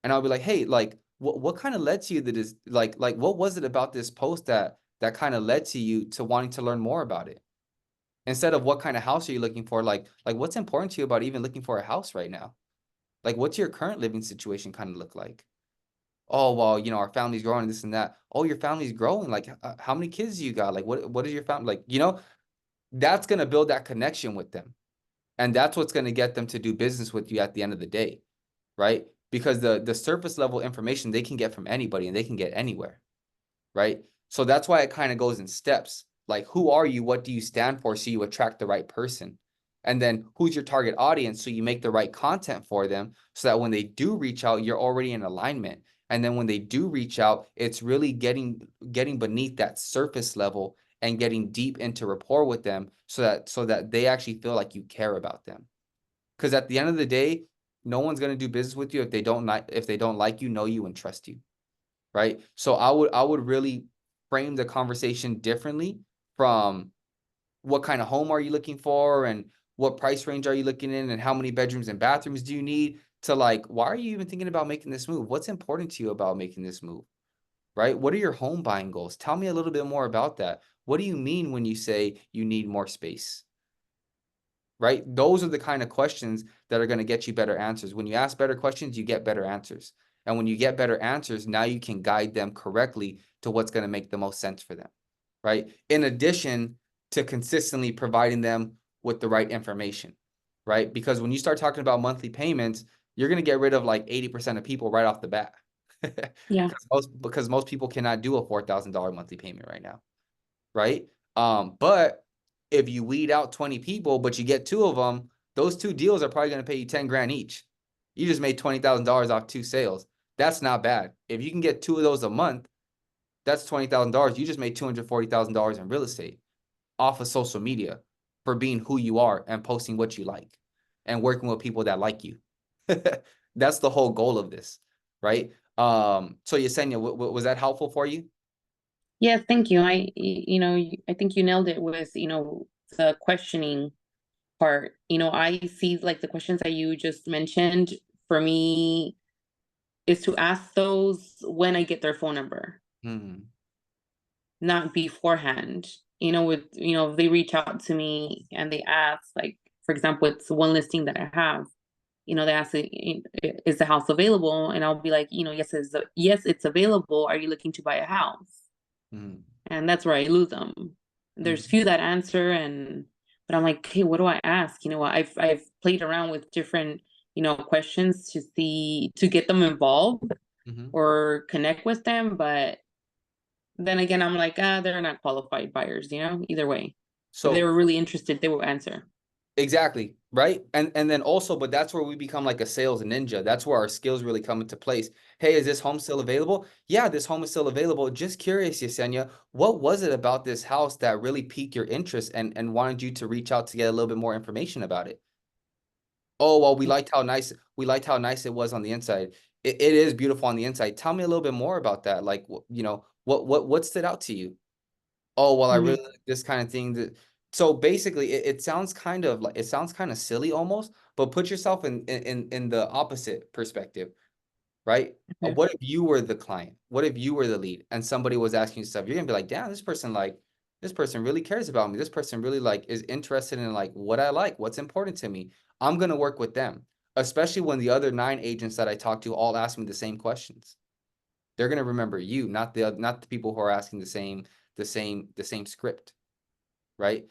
And I'll be like, hey, like, what kind of led to you that is like, what was it about this post that kind of led to you to wanting to learn more about it? Instead of what kind of house are you looking for? Like what's important to you about even looking for a house right now? Like, what's your current living situation kind of look like? Oh, well, you know, our family's growing, this and that. Oh, your family's growing. Like, how many kids do you got? Like, what is your family like? You know, that's going to build that connection with them. And that's what's going to get them to do business with you at the end of the day, right? Because the surface level information they can get from anybody and they can get anywhere, right? So that's why it kind of goes in steps. Like, who are you? What do you stand for? So you attract the right person. And then who's your target audience? So you make the right content for them so that when they do reach out, you're already in alignment. And then when they do reach out, it's really getting beneath that surface level and getting deep into rapport with them so that they actually feel like you care about them. Because at the end of the day, no one's going to do business with you if they don't like you, know you, and trust you. Right. So I would really frame the conversation differently from what kind of home are you looking for and what price range are you looking in and how many bedrooms and bathrooms do you need, to like, why are you even thinking about making this move? What's important to you about making this move? Right? What are your home buying goals? Tell me a little bit more about that. What do you mean when you say you need more space? Right? Those are the kind of questions that are going to get you better answers. When you ask better questions, you get better answers. And when you get better answers, now you can guide them correctly to what's going to make the most sense for them. Right? In addition to consistently providing them with the right information. Right? Because when you start talking about monthly payments, you're going to get rid of like 80% of people right off the bat. Yeah. because most people cannot do a $4,000 monthly payment right now. Right? But if you weed out 20 people, but you get 2 of them, those 2 deals are probably going to pay you 10 grand each. You just made $20,000 off 2 sales. That's not bad. If you can get 2 of those a month, that's $20,000. You just made $240,000 in real estate off of social media for being who you are and posting what you like and working with people that like you. That's the whole goal of this, right? So Yesenia, was that helpful for you? Yeah, thank you. I think you nailed it with, the questioning part. I see like the questions that you just mentioned for me is to ask those when I get their phone number, not beforehand. If they reach out to me and they ask, like, for example, it's one listing that I have, they ask, is the house available? And I'll be like, yes, it's available. Are you looking to buy a house? And that's where I lose them. There's few that answer, but I'm like, hey, what do I ask? I've played around with different, questions to get them involved or connect with them. But then again, I'm like, they're not qualified buyers, either way. So if they were really interested, they will answer. Exactly. Right. And then also, but that's where we become like a sales ninja. That's where our skills really come into place. Hey, is this home still available? Yeah, this home is still available. Just curious, Yesenia, what was it about this house that really piqued your interest and wanted you to reach out to get a little bit more information about it? Oh, well, we liked how nice it was on the inside. It is beautiful on the inside. Tell me a little bit more about that. Like, what stood out to you? Oh, well, I really like this kind of thing. So basically, it sounds kind of silly almost, but put yourself in the opposite perspective, right? Okay. What if you were the client? What if you were the lead and somebody was asking you stuff? You're gonna be like, damn, this person really cares about me. This person really is interested in what I like, what's important to me. I'm gonna work with them, especially when the other 9 agents that I talked to all ask me the same questions. They're gonna remember you, not the people who are asking the same script. Right.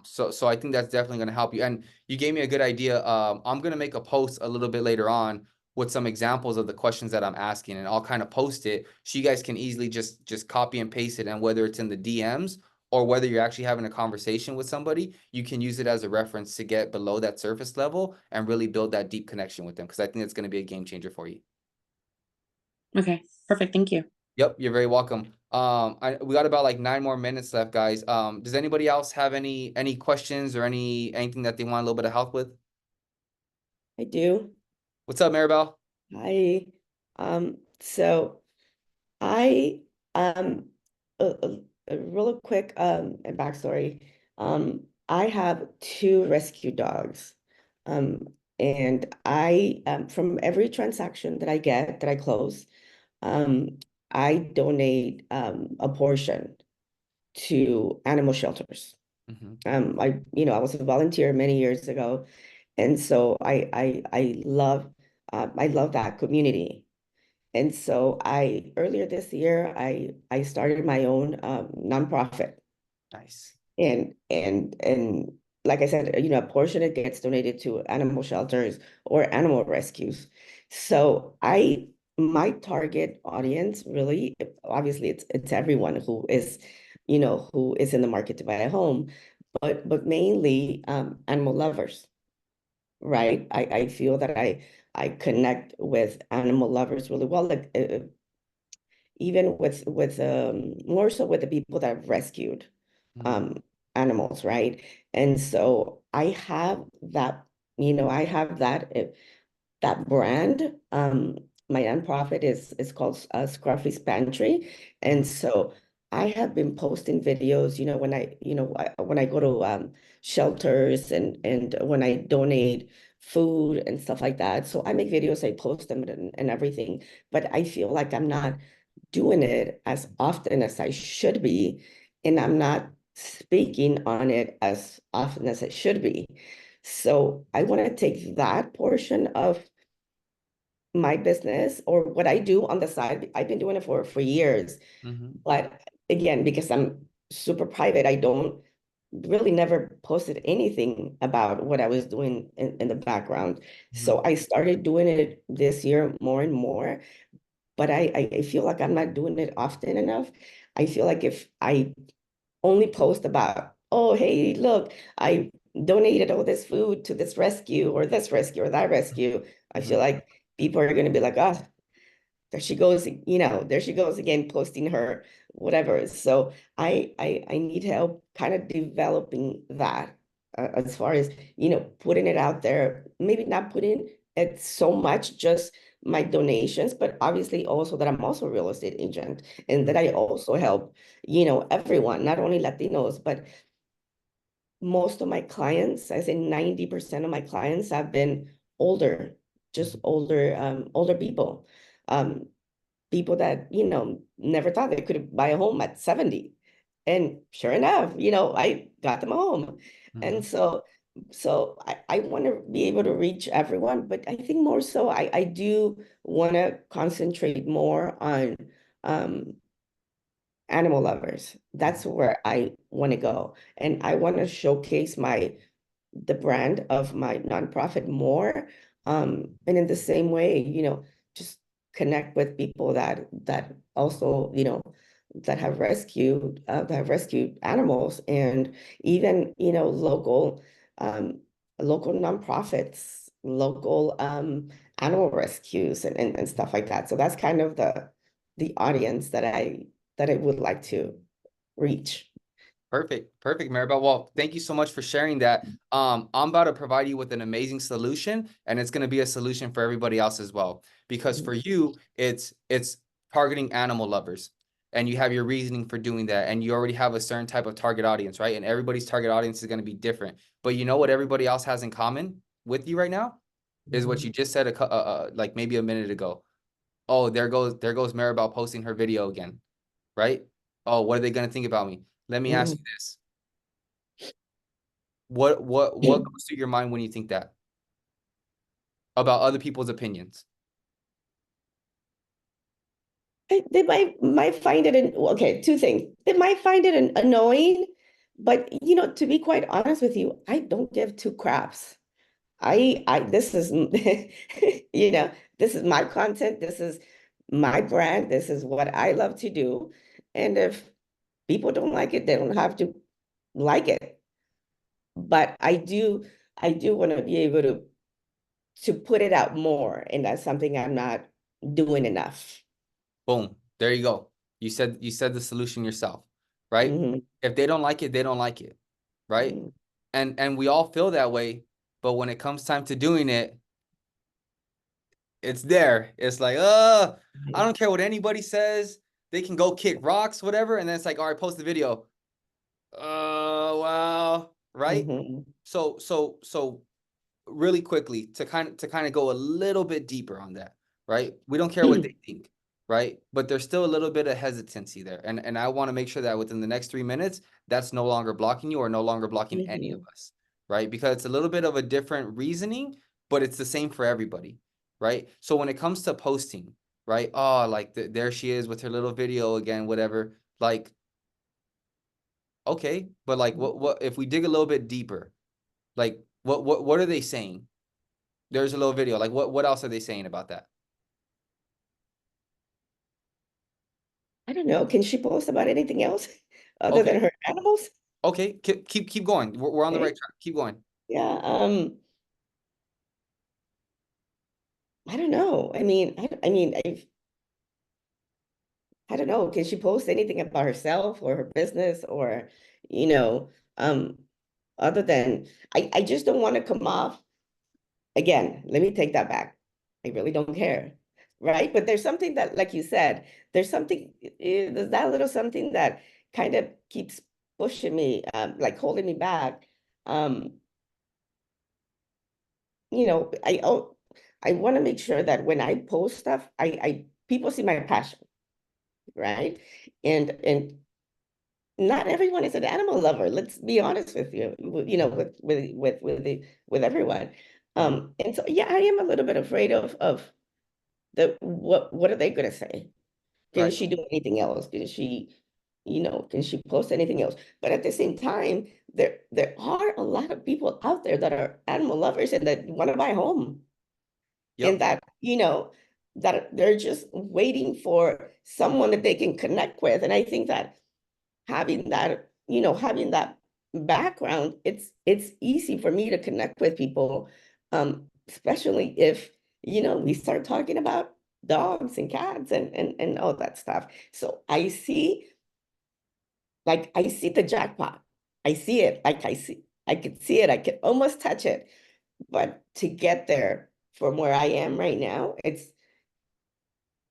So I think that's definitely going to help you. And you gave me a good idea. I'm going to make a post a little bit later on with some examples of the questions that I'm asking, and I'll kind of post it so you guys can easily just copy and paste it. And whether it's in the DMs or whether you're actually having a conversation with somebody, you can use it as a reference to get below that surface level and really build that deep connection with them. Because I think it's going to be a game changer for you. Okay, perfect. Thank you. Yep, you're very welcome. We got about like 9 more minutes left, guys. Does anybody else have any questions or anything that they want a little bit of help with? I do. What's up, Maribel? Hi. So I a real quick backstory. I have 2 rescue dogs. And I from every transaction that I get that I close, I donate a portion to animal shelters. I was a volunteer many years ago, and so I love that community. And so I earlier this year I started my own nonprofit. Nice. And like I said, a portion it gets donated to animal shelters or animal rescues. So my target audience really, obviously it's everyone who is, who is in the market to buy a home, but mainly animal lovers, right? I feel that I connect with animal lovers really well, like even with more so with the people that have rescued um animals, right? And so I have that, I have that brand. My nonprofit is called Scruffy's Pantry, and so I have been posting videos, when I go to shelters and when I donate food and stuff like that. So I make videos, I post them and everything, but I feel like I'm not doing it as often as I should be, and I'm not speaking on it as often as I should be. So I want to take that portion of my business or what I do on the side. I've been doing it for years, but again, because I'm super private, I don't really never posted anything about what I was doing in the background. So I started doing it this year more and more, but I feel like I'm not doing it often enough. I feel like if I only post about, oh, hey, look, I donated all this food to this rescue or this rescue or that rescue, I feel like people are going to be like, oh, there she goes, there she goes again, posting her whatever. So I need help kind of developing that as far as, putting it out there, maybe not putting it so much just my donations, but obviously also that I'm also a real estate agent and that I also help, everyone, not only Latinos, but most of my clients, I say 90% of my clients have been older, just older people. People that, never thought they could buy a home at 70. And sure enough, I got them a home. And so I want to be able to reach everyone, but I think more so I do want to concentrate more on animal lovers. That's where I want to go. And I want to showcase the brand of my nonprofit more. And in the same way, just connect with people that also, that have rescued animals, and even, local nonprofits, local animal rescues and stuff like that. So that's kind of the audience that I would like to reach. Perfect, Maribel. Well, thank you so much for sharing that. I'm about to provide you with an amazing solution, and it's going to be a solution for everybody else as well. Because for you, it's targeting animal lovers, and you have your reasoning for doing that, and you already have a certain type of target audience, right? And everybody's target audience is going to be different. But you know what everybody else has in common with you right now is what you just said like maybe a minute ago. Oh, there goes Maribel posting her video again, right? Oh, what are they going to think about me? Let me ask you this. What goes through your mind when you think that? About other people's opinions? They might find it okay, 2 things. They might find it annoying, but to be quite honest with you, I don't give 2 craps. This is this is my content, this is my brand, this is what I love to do. And if people don't like it, they don't have to like it. But I do want to be able to put it out more, and that's something I'm not doing enough. Boom. There you go. You said the solution yourself, right? Mhm, If they don't like it, they don't like it, right? mhm. And we all feel that way, but when it comes time to doing it, it's there. It's like, I don't care what anybody says. They can go kick rocks, whatever, and then it's like, all right, post the video. Wow, right? Mhm. So really quickly to kind of go a little bit deeper on that, right? We don't care what they think, right? But there's still a little bit of hesitancy there. And I want to make sure that within the next 3 minutes, that's no longer blocking you or no longer blocking any of us, right? Because it's a little bit of a different reasoning, but it's the same for everybody, right? So when it comes to posting, right? Oh, like there she is with her little video again, whatever. Like, okay, but like what if we dig a little bit deeper? Like what are they saying? There's a little video. Like what else are they saying about that? I don't know. Can she post about anything else other than Okay. her animals? Okay, keep going. We're on the Okay. right track. Keep going. Yeah. I don't know. I don't know. Can she post anything about herself or her business or, you know, um, other than I just don't want to come off again. Let me take that back. I really don't care. Right. But there's something that, like you said, there's that little something that kind of keeps pushing me, like holding me back. Um, I want to make sure that when I post stuff, I people see my passion, right? And not everyone is an animal lover. Let's be honest with you, with everyone. And so yeah, I am a little bit afraid of the what are they gonna say? Can Right. she do anything else? Can she post anything else? But at the same time, there are a lot of people out there that are animal lovers and that want to buy a home. And Yep. that they're just waiting for someone that they can connect with. And I think that having that background, it's easy for me to connect with people, especially if, we start talking about dogs and cats and all that stuff. So I see the jackpot. I see it. I could see it. I could almost touch it. But to get there from where I am right now,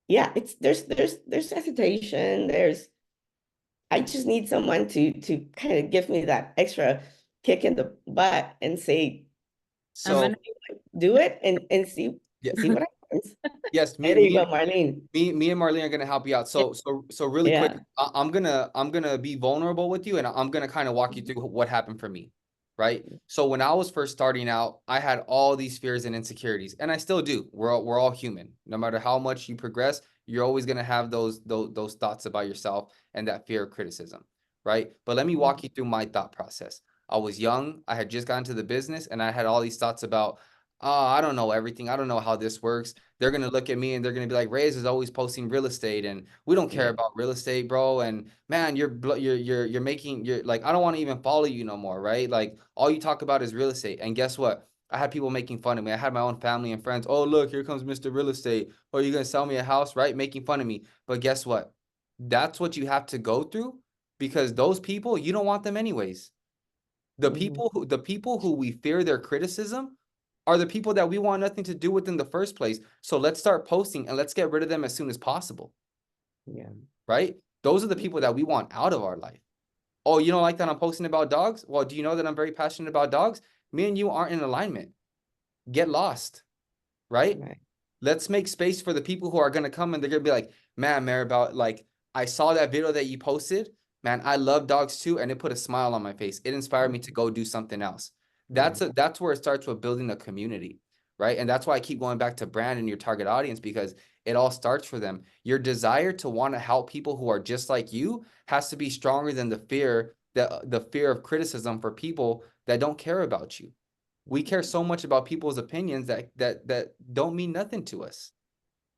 there's hesitation. I just need someone to kind of give me that extra kick in the butt and say, So gonna- do it and see yeah. what happens. Yes, There you go, Marlene. me and Marlene are gonna help you out. So really quick, Yeah. I'm gonna be vulnerable with you and I'm gonna kind of walk you through what happened for me. Right. So when I was first starting out, I had all these fears and insecurities, and I still do. We're all human. No matter how much you progress, you're always gonna have those thoughts about yourself and that fear of criticism. Right. But let me walk you through my thought process. I was young, I had just gotten to the business, and I had all these thoughts about, oh, I don't know everything. I don't know how this works. They're gonna look at me and they're gonna be like, Reyes is always posting real estate, and we don't care Yeah. about real estate, bro. And man, you're making you're like, I don't want to even follow you no more, right? Like all you talk about is real estate. And guess what? I had people making fun of me. I had my own family and friends. Oh, look, here comes Mr. Real Estate. Oh, you're gonna sell me a house, right? Making fun of me. But guess what? That's what you have to go through because those people, you don't want them anyways. The people who we fear their criticism are the people that we want nothing to do with in the first place. So let's start posting and let's get rid of them as soon as possible. Yeah. Right? Those are the people that we want out of our life. Oh, you don't like that I'm posting about dogs? Well, do you know that I'm very passionate about dogs? Me and you aren't in alignment. Get lost. Right? Right. Let's make space for the people who are going to come and they're going to be like, man, Maribel, like I saw that video that you posted. Man, I love dogs too. And it put a smile on my face. It inspired me to go do something else. That's where it starts with building a community, right? And that's why I keep going back to brand and your target audience because it all starts for them. Your desire to want to help people who are just like you has to be stronger than the fear of criticism for people that don't care about you. We care so much about people's opinions that don't mean nothing to us.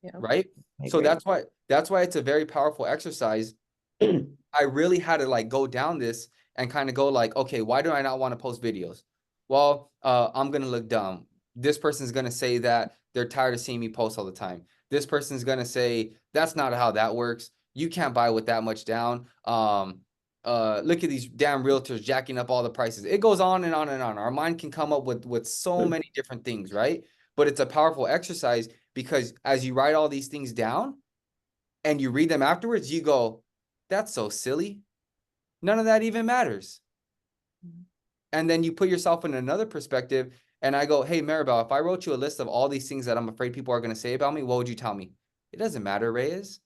Yeah. Right? I So agree. that's why it's a very powerful exercise. I really had to like go down this and kind of go like, okay, why do I not want to post videos? Well, I'm gonna look dumb. This person's gonna say that they're tired of seeing me post all the time. This person's gonna say that's not how that works. You can't buy with that much down. Look at these damn realtors jacking up all the prices. It goes on and on and on. Our mind can come up with so many different things, right? But it's a powerful exercise because as you write all these things down and you read them afterwards, you go, that's so silly. None of that even matters. And then you put yourself in another perspective and I go, hey, Maribel, if I wrote you a list of all these things that I'm afraid people are going to say about me, what would you tell me? It doesn't matter, Reyes.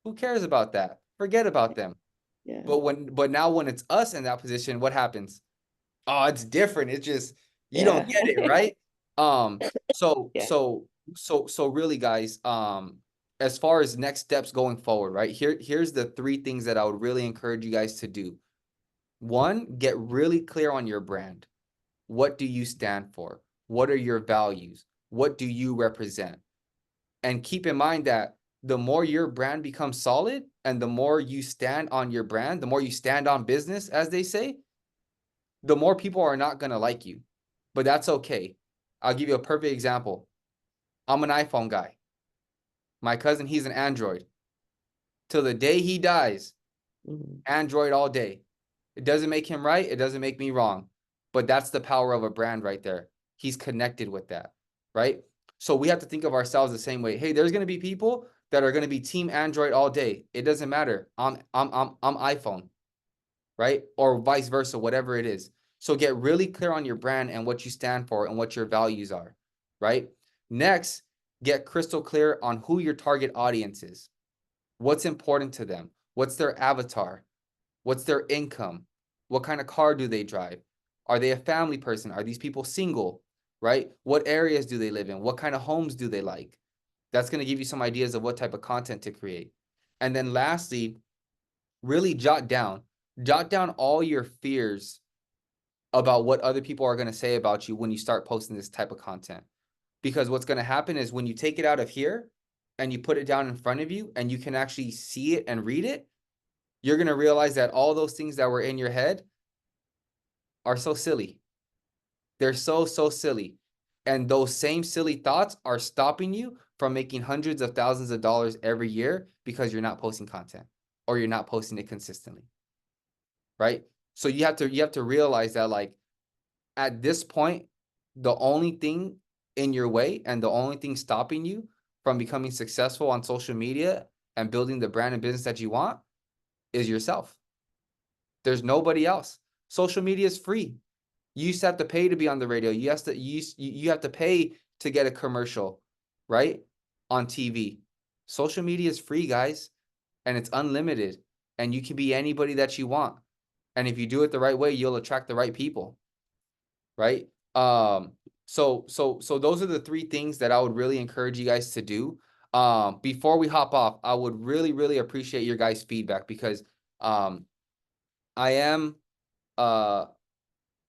Who cares about that? Forget about them. Yeah. But now when it's us in that position, what happens? Oh, it's different. It's just, you don't get it, right? Yeah. So really, guys, as far as next steps going forward, right? Here's the 3 things that I would really encourage you guys to do. 1, get really clear on your brand. What do you stand for? What are your values? What do you represent? And keep in mind that the more your brand becomes solid and the more you stand on your brand, the more you stand on business, as they say, the more people are not going to like you. But that's okay. I'll give you a perfect example. I'm an iPhone guy. My cousin, he's an Android. Till the day he dies, Android all day. It doesn't make him right. It doesn't make me wrong. But that's the power of a brand right there. He's connected with that, right? So we have to think of ourselves the same way. Hey, there's going to be people that are going to be team Android all day. It doesn't matter. I'm iPhone, right? Or vice versa, whatever it is. So get really clear on your brand and what you stand for and what your values are, right? Next, get crystal clear on who your target audience is. What's important to them? What's their avatar? What's their income? What kind of car do they drive? Are they a family person? Are these people single, right? What areas do they live in? What kind of homes do they like? That's going to give you some ideas of what type of content to create. And then lastly, really jot down all your fears about what other people are going to say about you when you start posting this type of content. Because what's going to happen is when you take it out of here and you put it down in front of you and you can actually see it and read it, you're going to realize that all those things that were in your head are so silly. They're so silly. And those same silly thoughts are stopping you from making hundreds of thousands of dollars every year because you're not posting content or you're not posting it consistently. Right? So you have to realize that, like, at this point, the only thing in your way and the only thing stopping you from becoming successful on social media and building the brand and business that you want is yourself. There's nobody else. Social media is free. You used to have to pay to be on the radio. You have to pay to get a commercial, right? On TV. Social media is free, guys, and it's unlimited, and you can be anybody that you want. And if you do it the right way, you'll attract the right people, right? So those are the 3 things that I would really encourage you guys to do. Before we hop off, I would really appreciate your guys' feedback because I am